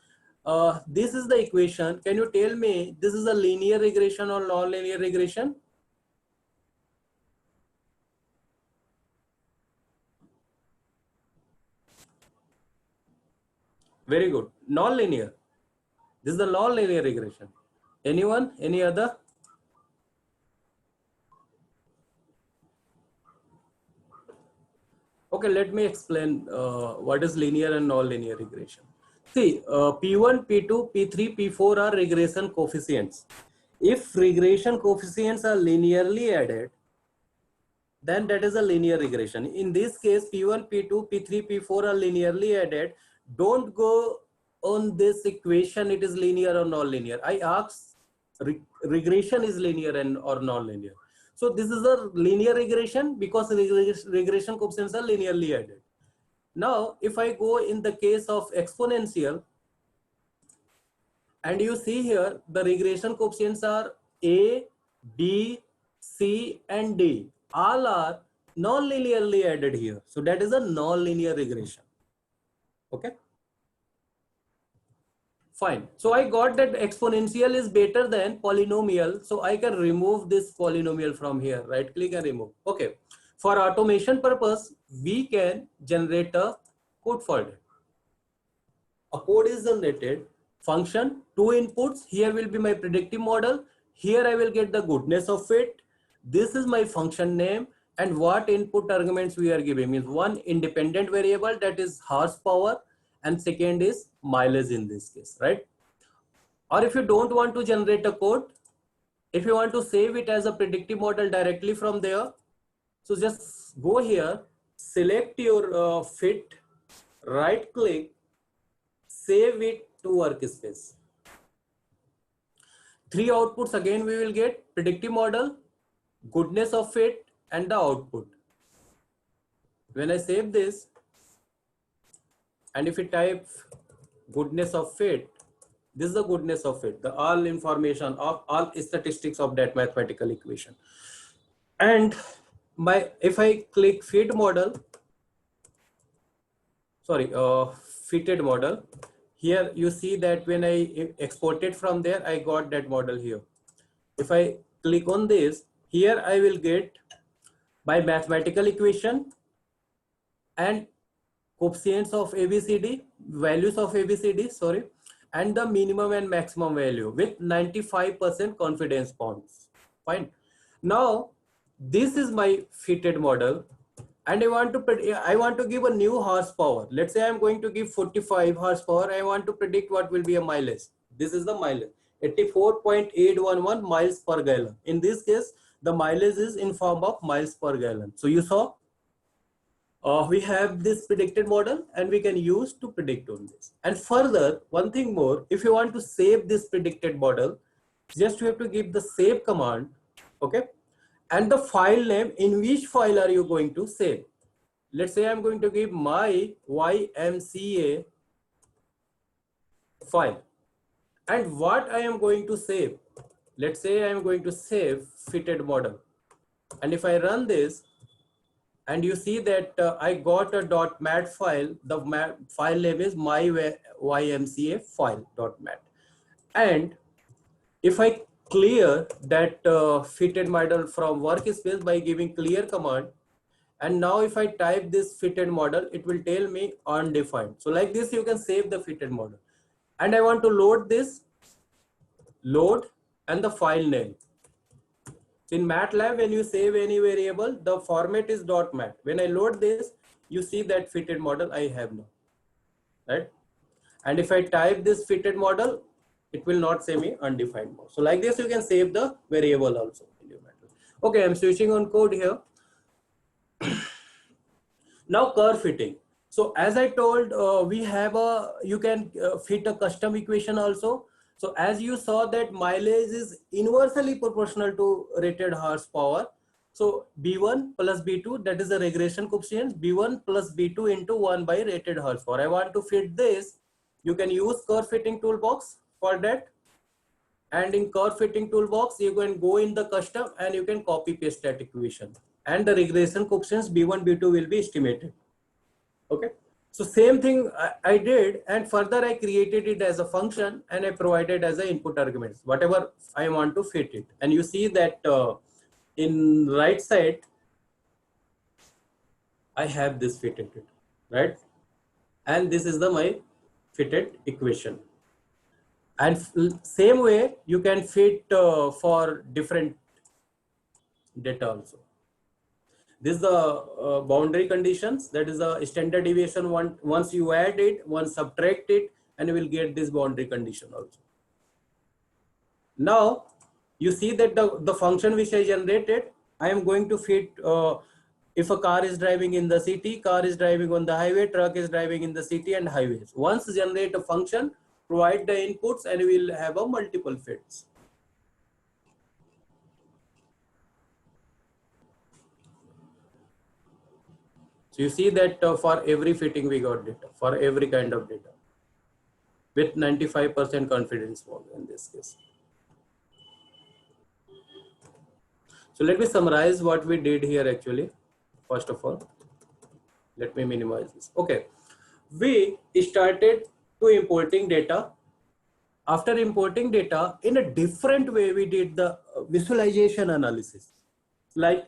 This is the equation. Can you tell me this is a linear regression or non-linear regression? Very good. Non-linear. This is the non-linear regression. Anyone? Any other? Okay, let me explain what is linear and non-linear regression. See, P1, P2, P3, P4 are regression coefficients. If regression coefficients are linearly added, then that is a linear regression. In this case, P1, P2, P3, P4 are linearly added. Don't go on this equation, it is linear or non-linear. I ask regression is linear and or non-linear. So this is a linear regression because regression coefficients are linearly added. Now, if I go in the case of exponential, and you see here, the regression coefficients are A, B, C, and D. All are non-linearly added here. So that is a non-linear regression. Okay. Fine. So I got that exponential is better than polynomial. So I can remove this polynomial from here. Right click and remove. Okay. For automation purpose, we can generate a code for that. A code is generated. Function, 2 inputs. Here will be my predictive model. Here I will get the goodness of fit. This is my function name, and what input arguments we are giving means one independent variable, that is horsepower, and second is mileage in this case, right? Or if you don't want to generate a code, if you want to save it as a predictive model directly from there, so just go here, select your fit, right click, save it to workspace. 3 outputs again we will get: predictive model, goodness of fit, and the output. When I save this, and if you type goodness of fit, this is the goodness of fit, the all information of all statistics of that mathematical equation. And if I click fit model, sorry, fitted model, here you see that when I exported from there, I got that model here. If I click on this, here I will get by mathematical equation and coefficients of ABCD, values of ABCD, sorry, and the minimum and maximum value with 95% confidence bounds. Fine. Now, this is my fitted model, and I want to give a new horsepower. Let's say I'm going to give 45 horsepower. I want to predict what will be a mileage. This is the mileage, 84.811 miles per gallon. In this case, the mileage is in form of miles per gallon. So you saw, we have this predicted model, and we can use to predict on this. And further, one thing more, if you want to save this predicted model, just you have to give the save command, okay? and the file name, in which file are you going to save. Let's say I'm going to give my YMCA file, and what I am going to save. Let's say I am going to save fitted model, and if I run this, and you see that I got a .mat file. The file name is my YMCA file.mat. And if I clear that fitted model from workspace by giving clear command, and now if I type this fitted model, it will tell me undefined. So like this, you can save the fitted model. And I want to load this, load, and the file name. In MATLAB, when you save any variable, the format is .mat. When I load this, you see that fitted model I have now, right? And if I type this fitted model, it will not say me undefined mode. So like this, you can save the variable also in your MATLAB. Okay, I'm switching on code here. Now curve fitting. So as I told, you can fit a custom equation also. So as you saw that mileage is inversely proportional to rated horsepower. So B1 plus B2, that is the regression coefficient, B1 plus B2 into 1 by rated horsepower. I want to fit this. You can use curve fitting toolbox for that. And in curve fitting toolbox, you can go in the custom and you can copy paste that equation. And the regression coefficients B1, B2 will be estimated. Okay. So same thing I did, and further I created it as a function and I provided as an input arguments, whatever I want to fit it. And you see that in right side, I have this fitted, right? And this is my fitted equation. And same way you can fit for different data also. This is the boundary conditions. That is the standard deviation one. Once you add it, once subtract it, and you will get this boundary condition also. Now you see that the function which I generated, I am going to fit if a car is driving in the city, car is driving on the highway, truck is driving in the city and highways. Once generate a function, provide the inputs, and we will have a multiple fits. So you see that for every fitting we got data, for every kind of data, with 95% confidence in this case. So let me summarize what we did here actually. First of all, let me minimize this. Okay, we started to importing data. After importing data, in a different way, we did the visualization analysis. Like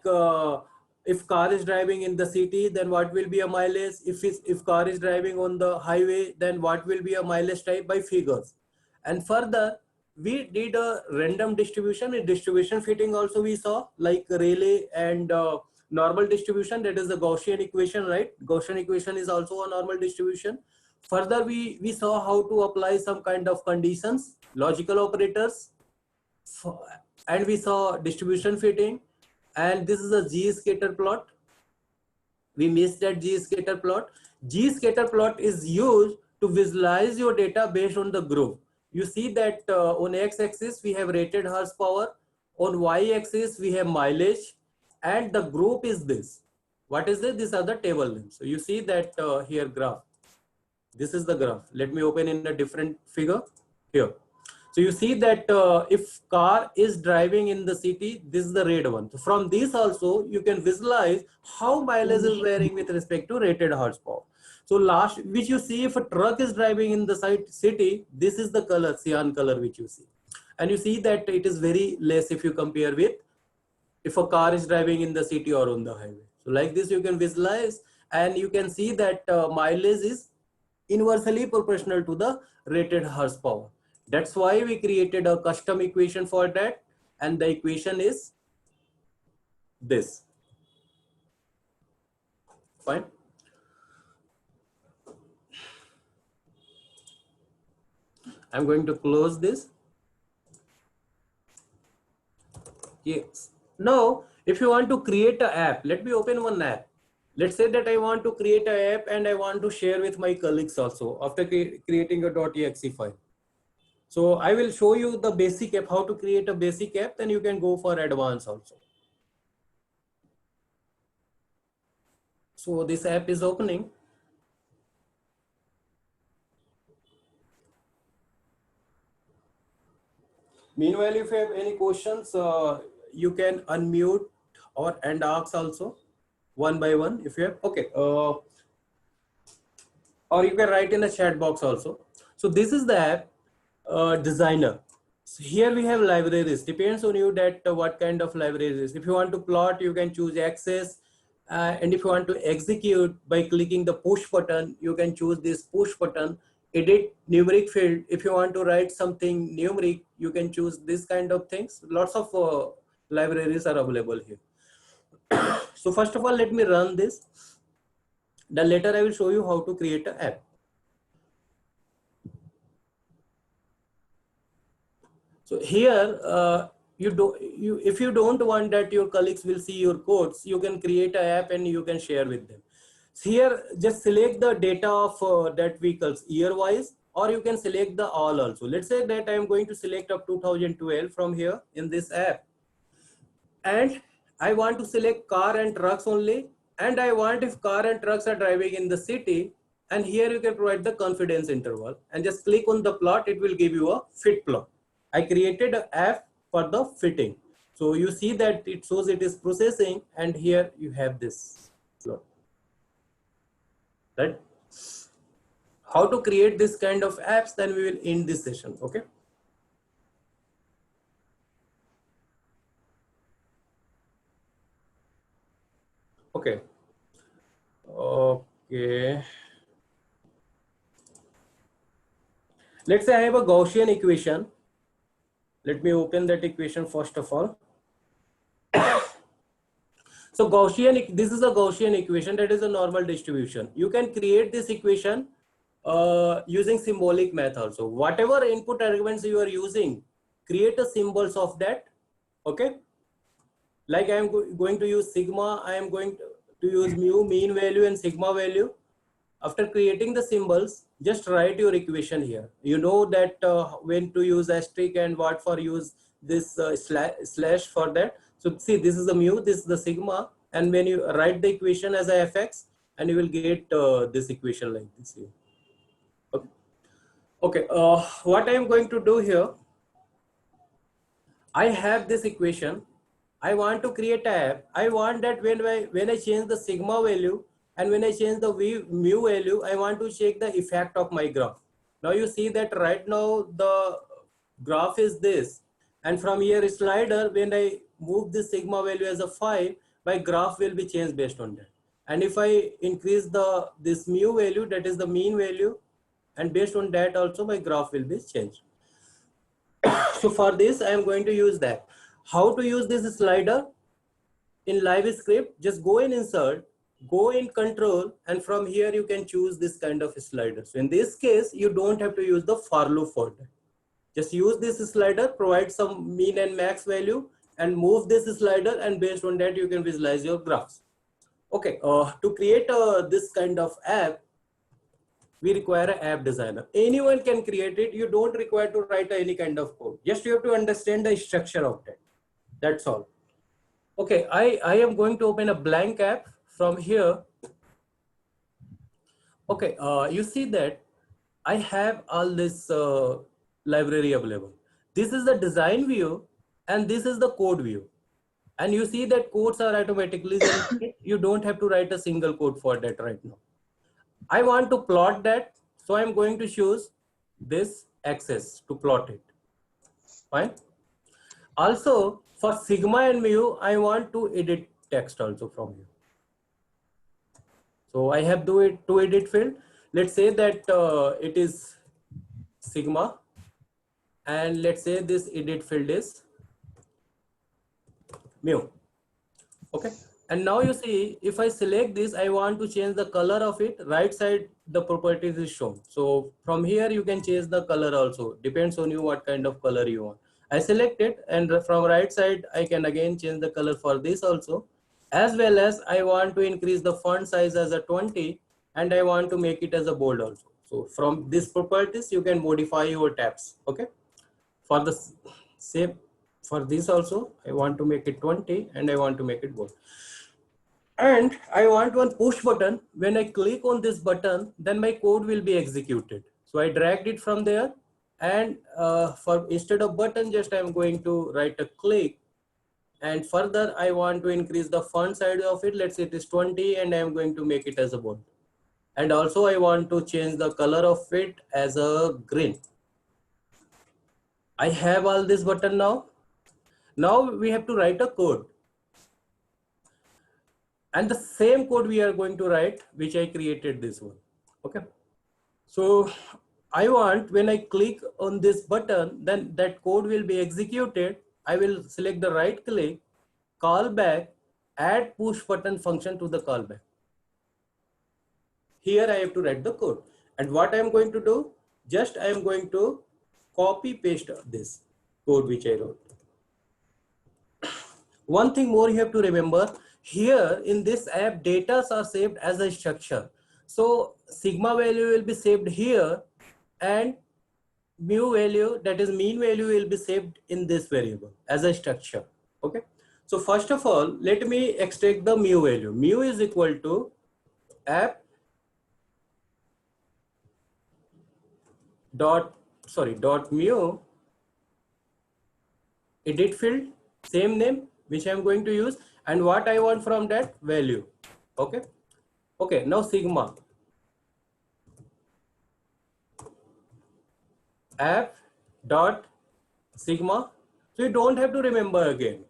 if car is driving in the city, then what will be a mileage? If car is driving on the highway, then what will be a mileage type by figures? And further, we did a random distribution. In distribution fitting also we saw, like Rayleigh and normal distribution, that is the Gaussian equation, right? Gaussian equation is also a normal distribution. Further, we saw how to apply some kind of conditions, logical operators, and we saw distribution fitting. And this is a G-scatter plot. We missed that G-scatter plot. G-scatter plot is used to visualize your data based on the group. You see that on x-axis we have rated horsepower, on y-axis we have mileage, and the group is this. What is this? These are the table names. So you see that here graph. This is the graph. Let me open in a different figure here. So you see that if car is driving in the city, this is the red one. So from this also, you can visualize how mileage is varying with respect to rated horsepower. So which you see, if a truck is driving in the city, this is the color, cyan color, which you see. And you see that it is very less if you compare with if a car is driving in the city or on the highway. So like this, you can visualize, and you can see that mileage is inversely proportional to the rated horsepower. That's why we created a custom equation for that, and the equation is this. Fine. I'm going to close this. Yes. Now, if you want to create an app, let me open one app. Let's say that I want to create an app and I want to share with my colleagues also after creating a .exe file. So I will show you the basic app, how to create a basic app, then you can go for advanced also. So this app is opening. Meanwhile, if you have any questions, you can unmute and ask also one by one if you have. Okay. Or you can write in the chat box also. So this is the app designer. So here we have libraries. Depends on you that what kind of libraries. If you want to plot, you can choose access. And if you want to execute by clicking the push button, you can choose this push button. Edit numeric field. If you want to write something numeric, you can choose this kind of things. Lots of libraries are available here. So first of all, let me run this. Then later I will show you how to create an app. So here, if you don't want that your colleagues will see your codes, you can create an app and you can share with them. So here, just select the data of that vehicles year wise, or you can select the all also. Let's say that I am going to select up 2012 from here in this app. And I want to select car and trucks only. And I want if car and trucks are driving in the city, and here you can provide the confidence interval and just click on the plot, it will give you a fit plot. I created an app for the fitting. So you see that it shows it is processing, and here you have this plot. Right? How to create this kind of apps, then we will end this session. Okay. Okay. Okay. Let's say I have a Gaussian equation. Let me open that equation first of all. So Gaussian, this is a Gaussian equation, that is a normal distribution. You can create this equation using symbolic math also. Whatever input arguments you are using, create a symbols of that. Okay. Like I am going to use sigma, I am going to use mu, mean value, and sigma value. After creating the symbols, just write your equation here. You know that when to use asterisk and what for use this slash for that. So see, this is the mu, this is the sigma, and when you write the equation as a fx, and you will get this equation like this here. Okay. Okay. What I am going to do here, I have this equation. I want to create an app. I want that when I change the sigma value and when I change the mu value, I want to check the effect of my graph. Now you see that right now the graph is this, and from here slider, when I move this sigma value as a 5, my graph will be changed based on that. And if I increase this mu value, that is the mean value, and based on that also my graph will be changed. So for this, I am going to use that. How to use this slider? In LiveScript, just go in insert, go in control, and from here you can choose this kind of slider. So in this case, you don't have to use the for loop for that. Just use this slider, provide some mean and max value, and move this slider, and based on that you can visualize your graphs. Okay, to create this kind of app, we require an app designer. Anyone can create it. You don't require to write any kind of code. Just you have to understand the structure of that. That's all. Okay, I am going to open a blank app from here. Okay, you see that I have all this library available. This is the design view, and this is the code view. And you see that codes are automatically generated. You don't have to write a single code for that right now. I want to plot that, so I'm going to choose this axis to plot it. Fine. Also, for sigma and mu, I want to edit text also from here. So I have to edit field. Let's say that it is sigma, and let's say this edit field is mu. Okay. And now you see, if I select this, I want to change the color of it. Right side, the properties is shown. So from here, you can change the color also. Depends on you what kind of color you want. I select it, and from right side, I can again change the color for this also. As well as I want to increase the font size as a 20, and I want to make it as a bold also. So from this properties, you can modify your tabs. Okay. For the same, for this also, I want to make it 20, and I want to make it bold. And I want one push button. When I click on this button, then my code will be executed. So I dragged it from there, and for instead of button, just I'm going to write a click. And further, I want to increase the font size of it. Let's say it is 20, and I'm going to make it as a bold. And also I want to change the color of it as a green. I have all this button now. Now we have to write a code. And the same code we are going to write, which I created this one. Okay. So I want, when I click on this button, then that code will be executed. I will select the right click, callback, add push button function to the callback. Here I have to write the code. And what I am going to do, just I am going to copy paste this code which I wrote. One thing more you have to remember, here in this app, data are saved as a structure. So sigma value will be saved here, and mu value, that is mean value, will be saved in this variable as a structure. Okay. So first of all, let me extract the mu value. Mu is equal to app dot mu edit field, same name which I am going to use, and what I want from that value. Okay. Okay. Now sigma app dot sigma. So you don't have to remember again.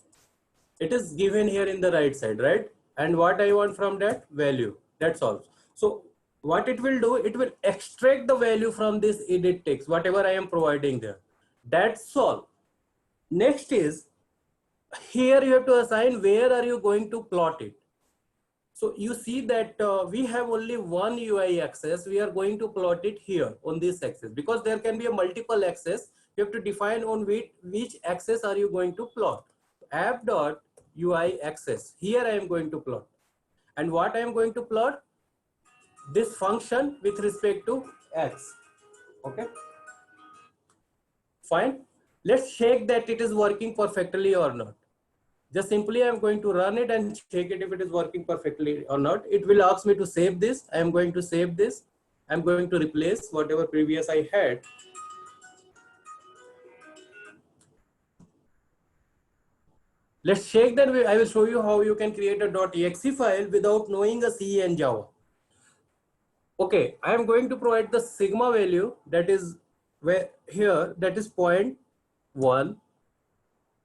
It is given here in the right side, right? And what I want from that value. That's all. So what it will do, it will extract the value from this edit text, whatever I am providing there. That's all. Next is, here you have to assign where are you going to plot it. So you see that we have only one UI axis. We are going to plot it here on this axis, because there can be a multiple axis. You have to define on which axis are you going to plot. App dot UI axis. Here I am going to plot. And what I am going to plot? This function with respect to x. Okay. Fine. Let's check that it is working perfectly or not. Just simply I'm going to run it and check it if it is working perfectly or not. It will ask me to save this. I am going to save this. I'm going to replace whatever previous I had. Let's check that. I will show you how you can create a .exe file without knowing a C and Java. Okay, I am going to provide the sigma value, that is where here, that is 0.1,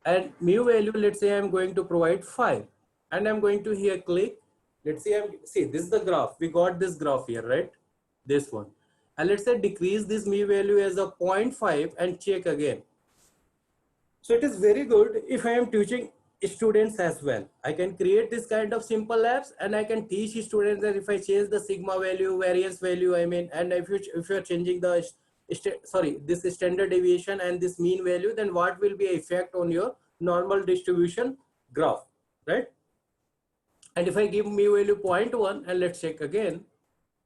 and mu value, let's say I'm going to provide 5, and I'm going to here click. Let's say see, this is the graph. We got this graph here, right? This one. And let's say decrease this mu value as a 0.5 and check again. So it is very good if I am teaching students as well. I can create this kind of simple apps, and I can teach students that if I change the sigma value, variance value, I mean, and if you're changing the this standard deviation and this mean value, then what will be an effect on your normal distribution graph, right? And if I give mu value 0.1 and let's check again,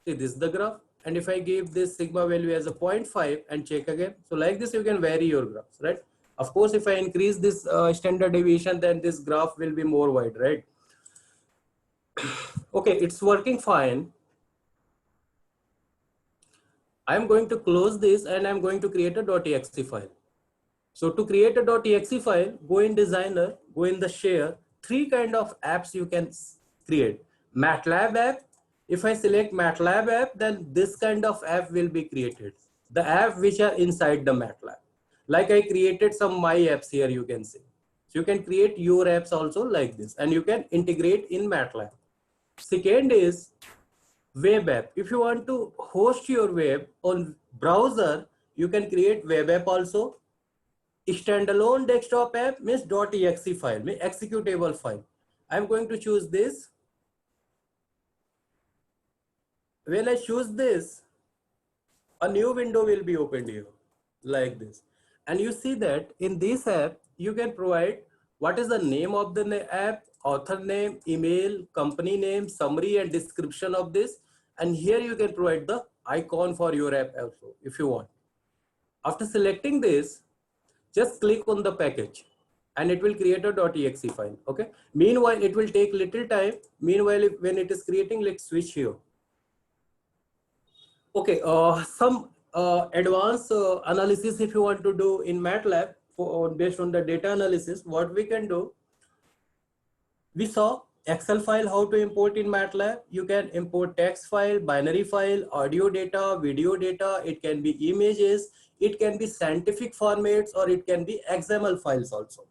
see, this is the graph. And if I give this sigma value as a 0.5 and check again, so like this you can vary your graphs, right? Of course, if I increase this standard deviation, then this graph will be more wide, right? Okay, it's working fine. I'm going to close this and I'm going to create a .exe file. So to create a .exe file, go in Designer, go in the Share. 3 kind of apps you can create. MATLAB app. If I select MATLAB app, then this kind of app will be created. The app which are inside the MATLAB. Like I created some my apps here, you can see. So you can create your apps also like this, and you can integrate in MATLAB. Second is web app. If you want to host your web on browser, you can create web app also. Standalone desktop app means .exe file, means executable file. I'm going to choose this. When I choose this, a new window will be opened here like this. And you see that in this app, you can provide what is the name of the app, author name, email, company name, summary and description of this. And here you can provide the icon for your app also if you want. After selecting this, just click on the package. and it will create a .exe file. Okay. Meanwhile, it will take little time. Meanwhile, when it is creating, let's switch here. Okay. Some advanced analysis if you want to do in MATLAB based on the data analysis, what we can do. We saw Excel file, how to import in MATLAB. You can import text file, binary file, audio data, video data. It can be images. It can be scientific formats, or it can be XML files also.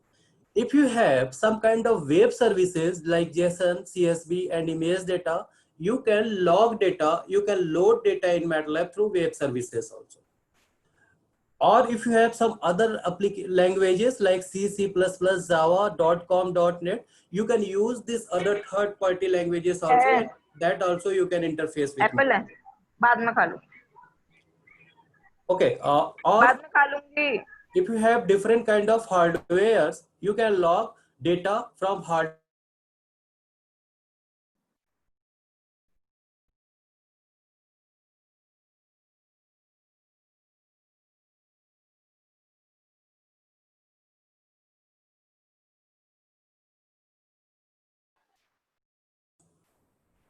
If you have some kind of web services like JSON, CSV, and image data, you can log data, you can load data in MATLAB through web services also. Or if you have some other languages like C, C++, Java, .com, .NET, you can use this other third-party languages also, and that also you can interface with. Apple है, बाद में खा लूँ. Okay. Or बाद में खा लूँगी. If you have different kind of hardwares, you can log data from hardware.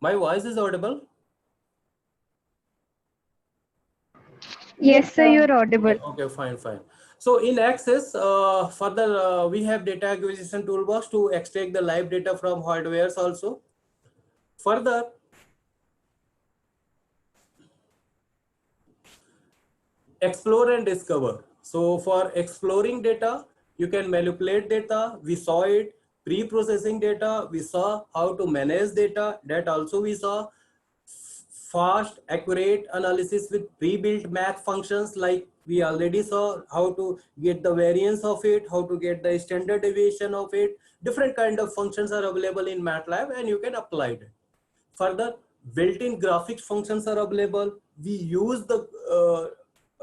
My voice is audible? Yes, sir, you're audible. Okay, fine. So in Access, further we have data acquisition toolbox to extract the live data from hardwares also. Further, explore and discover. So for exploring data, you can manipulate data. We saw it. Pre-processing data, we saw how to manage data. That also we saw. Fast, accurate analysis with pre-built math functions, like we already saw how to get the variance of it, how to get the standard deviation of it. Different kind of functions are available in MATLAB, and you can apply it. Further, built-in graphics functions are available. We use the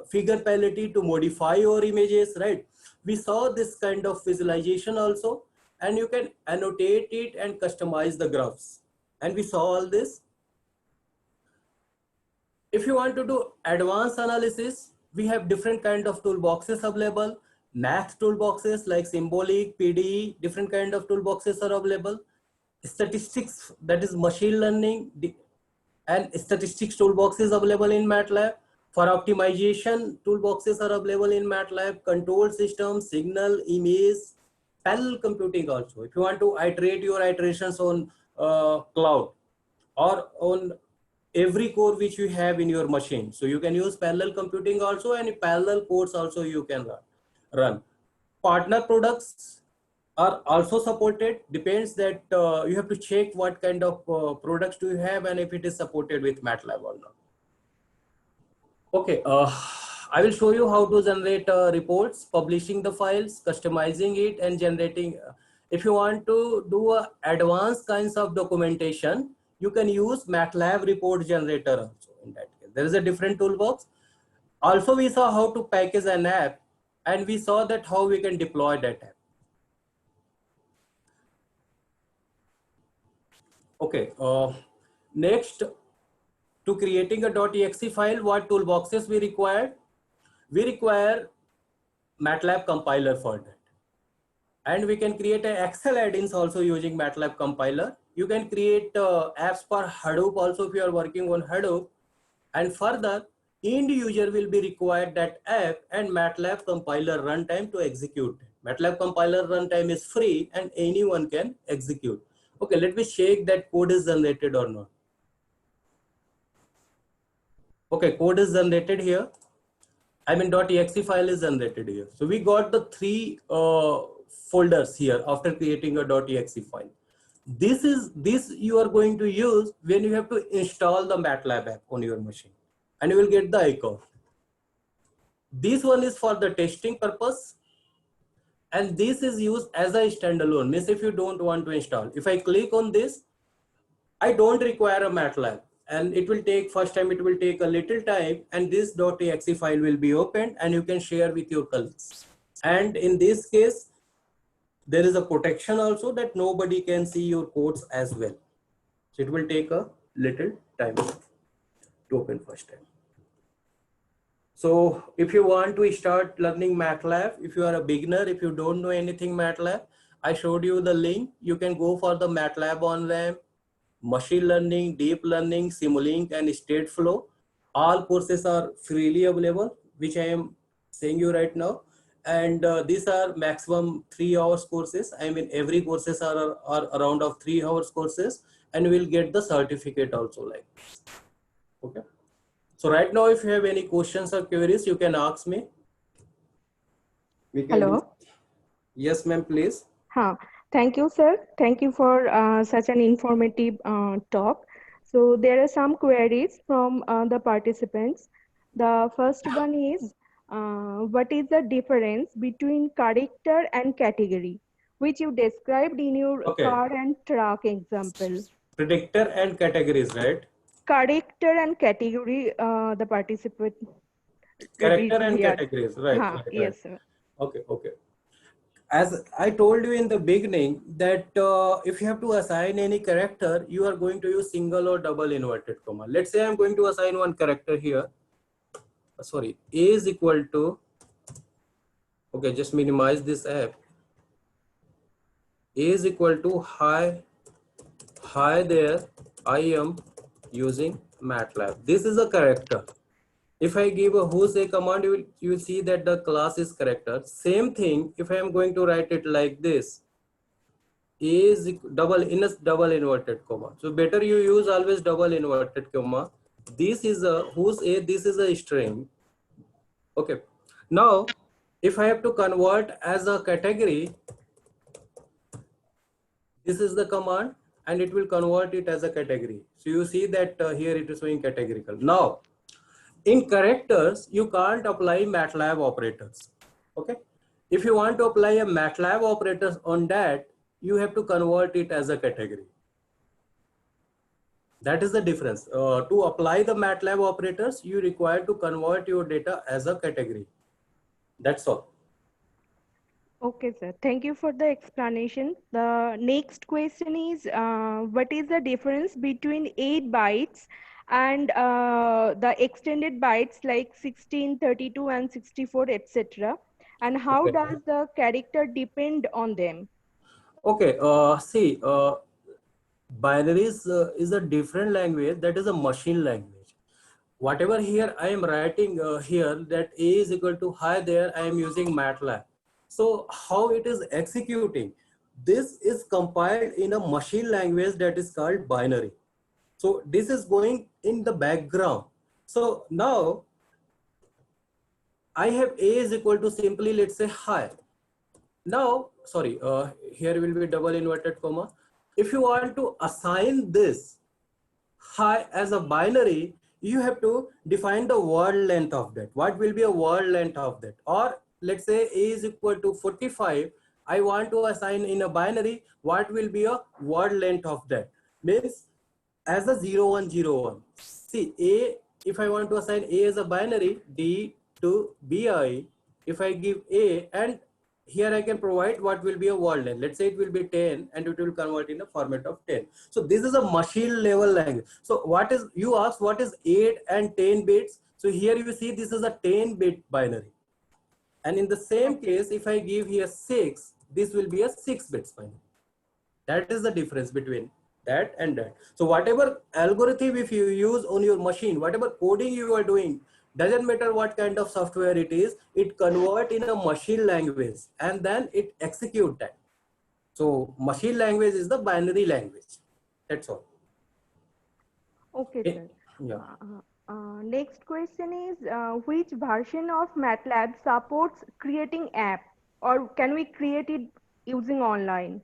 figure palette to modify your images, right? We saw this kind of visualization also, and you can annotate it and customize the graphs. And we saw all this. If you want to do advanced analysis, we have different kind of toolboxes available. Math toolboxes like Symbolic, PDE, different kind of toolboxes are available. Statistics, that is machine learning, and statistics toolbox is available in MATLAB. For optimization, toolboxes are available in MATLAB. Control system, signal, image, parallel computing also. If you want to iterate your iterations on cloud or on every core which you have in your machine, so you can use parallel computing also, and parallel codes also you can run. Partner products are also supported. Depends that you have to check what kind of products do you have and if it is supported with MATLAB or not. Okay, I will show you how to generate reports, publishing the files, customizing it, and generating. If you want to do advanced kinds of documentation, you can use MATLAB report generator also. In that case, there is a different toolbox. Also, we saw how to package an app, and we saw that how we can deploy that app. Okay, next, to creating a .exe file, what toolboxes we required? We require MATLAB compiler for that. And we can create an Excel add-ins also using MATLAB compiler. You can create apps for Hadoop also if you are working on Hadoop. And further, end user will be required that app and MATLAB compiler runtime to execute. MATLAB compiler runtime is free and anyone can execute. Okay, let me check that code is generated or not. Okay, code is generated here. I mean .exe file is generated here. So we got the three folders here after creating a .exe file. This you are going to use when you have to install the MATLAB app on your machine, and you will get the icon. This one is for the testing purpose, and this is used as a standalone. Means if you don't want to install, if I click on this, I don't require a MATLAB, and it will take, first time it will take a little time, and this .exe file will be opened and you can share with your colleagues. And in this case, there is a protection also that nobody can see your codes as well. So it will take a little time to open first time. So if you want to start learning MATLAB, if you are a beginner, if you don't know anything MATLAB, I showed you the link. You can go for the MATLAB on RAM, machine learning, deep learning, Simulink, and Stateflow. All courses are freely available, which I am saying you right now. And these are maximum 3 hours courses. I mean, every courses are around of 3 hours courses, and we'll get the certificate also like this. Okay. So right now, if you have any questions or queries, you can ask me. We can. Hello. Yes, ma'am, please. Thank you, sir. Thank you for such an informative talk. So there are some queries from the participants. The first one is, what is the difference between character and category, which you described in your car and truck example? Predictor and categories, right? Character and category, the participant. Character and categories, right? Yes, sir. Okay. As I told you in the beginning that if you have to assign any character, you are going to use single or double inverted comma. Let's say I'm going to assign one character here. Sorry, A is equal to, okay, just minimize this app. A is equal to hi there, I am using MATLAB. This is a character. If I give a whose a command, you will see that the class is character. Same thing, if I am going to write it like this, A is double inverted comma. So better you use always double inverted comma. This is a whose a, this is a string. Okay. Now, if I have to convert as a category, this is the command and it will convert it as a category. So you see that here it is showing categorical. Now, in characters, you can't apply MATLAB operators. Okay. If you want to apply a MATLAB operators on that, you have to convert it as a category. That is the difference. To apply the MATLAB operators, you require to convert your data as a category. That's all. Okay, sir. Thank you for the explanation. The next question is, what is the difference between 8 bytes and the extended bytes like 16, 32, and 64, etc.? And how does the character depend on them? Okay, see, binaries is a different language, that is a machine language. Whatever here I am writing here, that A is equal to hi there, I am using MATLAB. So how it is executing? This is compiled in a machine language that is called binary. So this is going in the background. So now I have A is equal to simply, let's say hi. Now, sorry, here will be double inverted comma. If you want to assign this hi as a binary, you have to define the word length of that. What will be a word length of that? Or let's say A is equal to 45. I want to assign in a binary, what will be a word length of that? Means as a 0101. See, A, if I want to assign A as a binary, D to BI, if I give A, and here I can provide what will be a word length. Let's say it will be 10 and it will convert in a format of 10. So this is a machine level language. So what is, you ask what is 8 and 10 bits? So here you see this is a 10-bit binary. And in the same case, if I give here 6, this will be a 6-bit binary. That is the difference between that and that. So whatever algorithm if you use on your machine, whatever coding you are doing, doesn't matter what kind of software it is, it convert in a machine language and then it execute that. So machine language is the binary language. That's all. Okay, sir. Yeah. Next question is, which version of MATLAB supports creating app, or can we create it using online?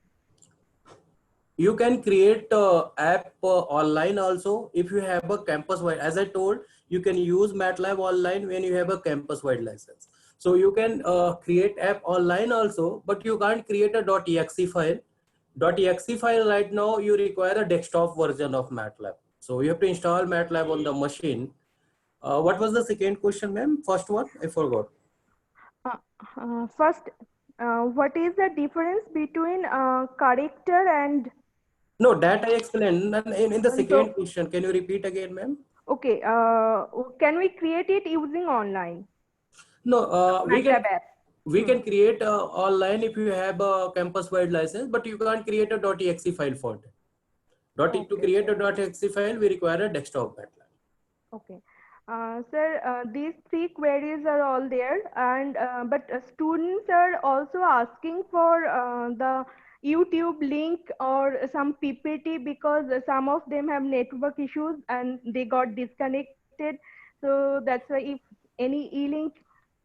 You can create app online also if you have a campus-wide. As I told, you can use MATLAB online when you have a campus-wide license. So you can create app online also, but you can't create a .exe file. .exe file right now, you require a desktop version of MATLAB. So you have to install MATLAB on the machine. What was the second question, ma'am? First one, I forgot. First, what is the difference between character and... No, that I explained in the second question. Can you repeat again, ma'am? Okay, can we create it using online No, MATLAB app? we can create online if you have a campus-wide license, but you can't create a .exe file for that. To Okay, create sir. a .exe file, we require a desktop MATLAB. Okay. Sir, these three queries are all there, and but students are also asking for the YouTube link or some PPT because some of them have network issues and they got disconnected. So that's why if any e-link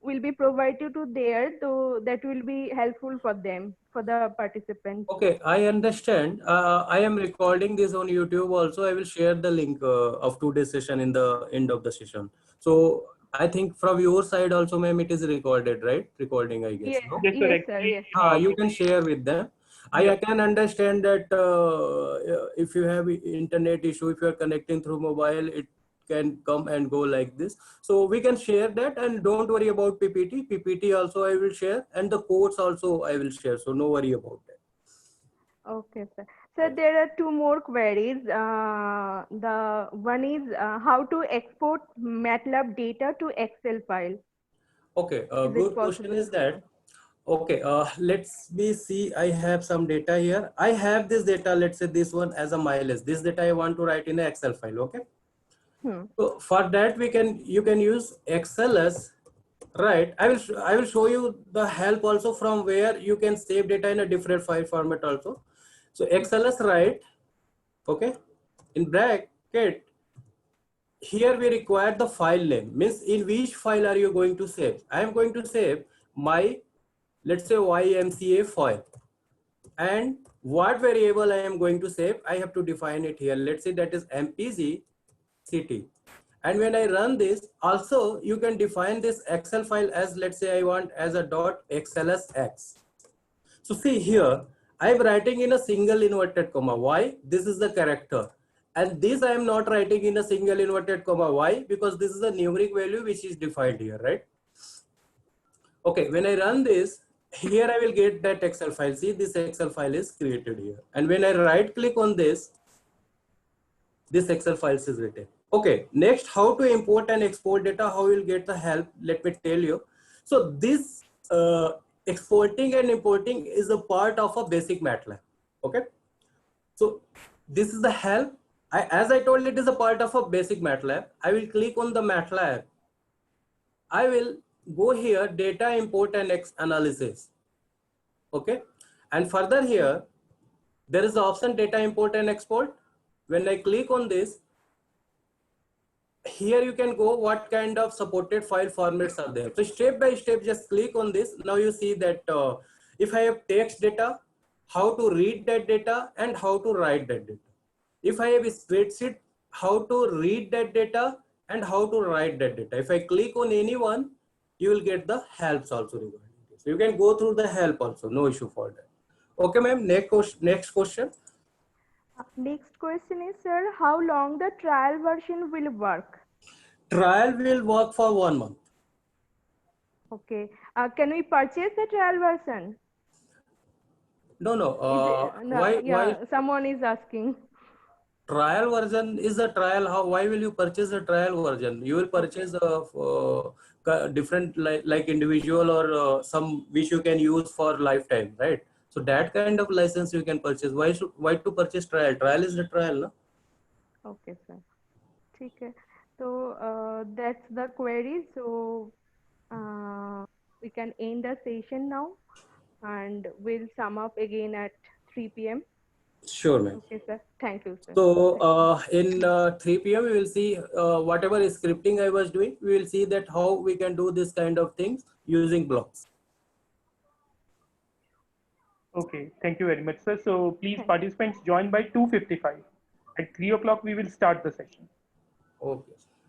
will be provided to there, so that will be helpful for them, for the participants. Okay, I understand. I am recording this on YouTube also. I will share the link of today's session in the end of the session. So I think from your side also, ma'am, it is recorded, right? Recording, I guess. Yes, No? Yes, yes, correct. sir, yes. You can share with them. I can understand that if you have internet issue, if you are connecting through mobile, it can come and go like this. So we can share that, and don't worry about PPT. PPT also I will share, and the codes also I will share. So no worry about that. Okay, sir. So there are two more queries. The one is how to export MATLAB data to Excel file. Okay, a Is it good question possible? is that, okay, let's me see, I have some data here. I have this data, let's say this one as a mileage. This data I want to write in an Excel file, okay? Hmm. So for that, you can use XLS, right? I will show you the help also from where you can save data in a different file format also. So XLS, right? Okay, in bracket, here we require the file name, means in which file are you going to save. I am going to save my, let's say, YMCA file, and what variable I am going to save, I have to define it here. Let's say that is MPG city. And when I run this, also you can define this Excel file as, let's say I want as a .xlsx. So see here, I'm writing in a single inverted comma. Why? This is the character. And this I am not writing in a single inverted comma. Why? Because this is a numeric value which is defined here, right? Okay, when I run this, here I will get that Excel file. See, this Excel file is created here. And when I right click on this Excel file is written. Okay, next, how to import and export data, how you'll get the help, let me tell you. So this exporting and importing is a part of a basic MATLAB. Okay, so this is the help. As I told, it is a part of a basic MATLAB. I will click on the MATLAB. I will go here, data import and analysis. Okay, and further here, there is the option data import and export. When I click on this, here you can go what kind of supported file formats are there. So step by step, just click on this. Now you see that if I have text data, how to read that data and how to write that data. If I have a spreadsheet, how to read that data and how to write that data. If I click on any one, you will get the helps also regarding this. You can go through the help also, no issue for that. Okay, ma'am, next question. Next question is, sir, how long the trial version will work? Trial will work for 1 month. Okay. Can we purchase the trial version? No. No, Why? yeah, someone is asking. Trial version is a trial. How? Why will you purchase a trial version? You will purchase a different like individual or some which you can use for lifetime, right? So that kind of license you can purchase. Why to purchase trial? Trial is the trial, no? Okay, sir. Okay. So that's the query. So we can end the session now, and we'll sum up again at 3 p.m. Sure, ma'am. Okay, sir. Thank you, sir. So in 3 p.m. we will see whatever scripting I was doing. We will see that how we can do this kind of things using blocks. Okay, thank you very much, sir. So please, participants, join by 2:55. At 3 o'clock, we will start the session. Okay.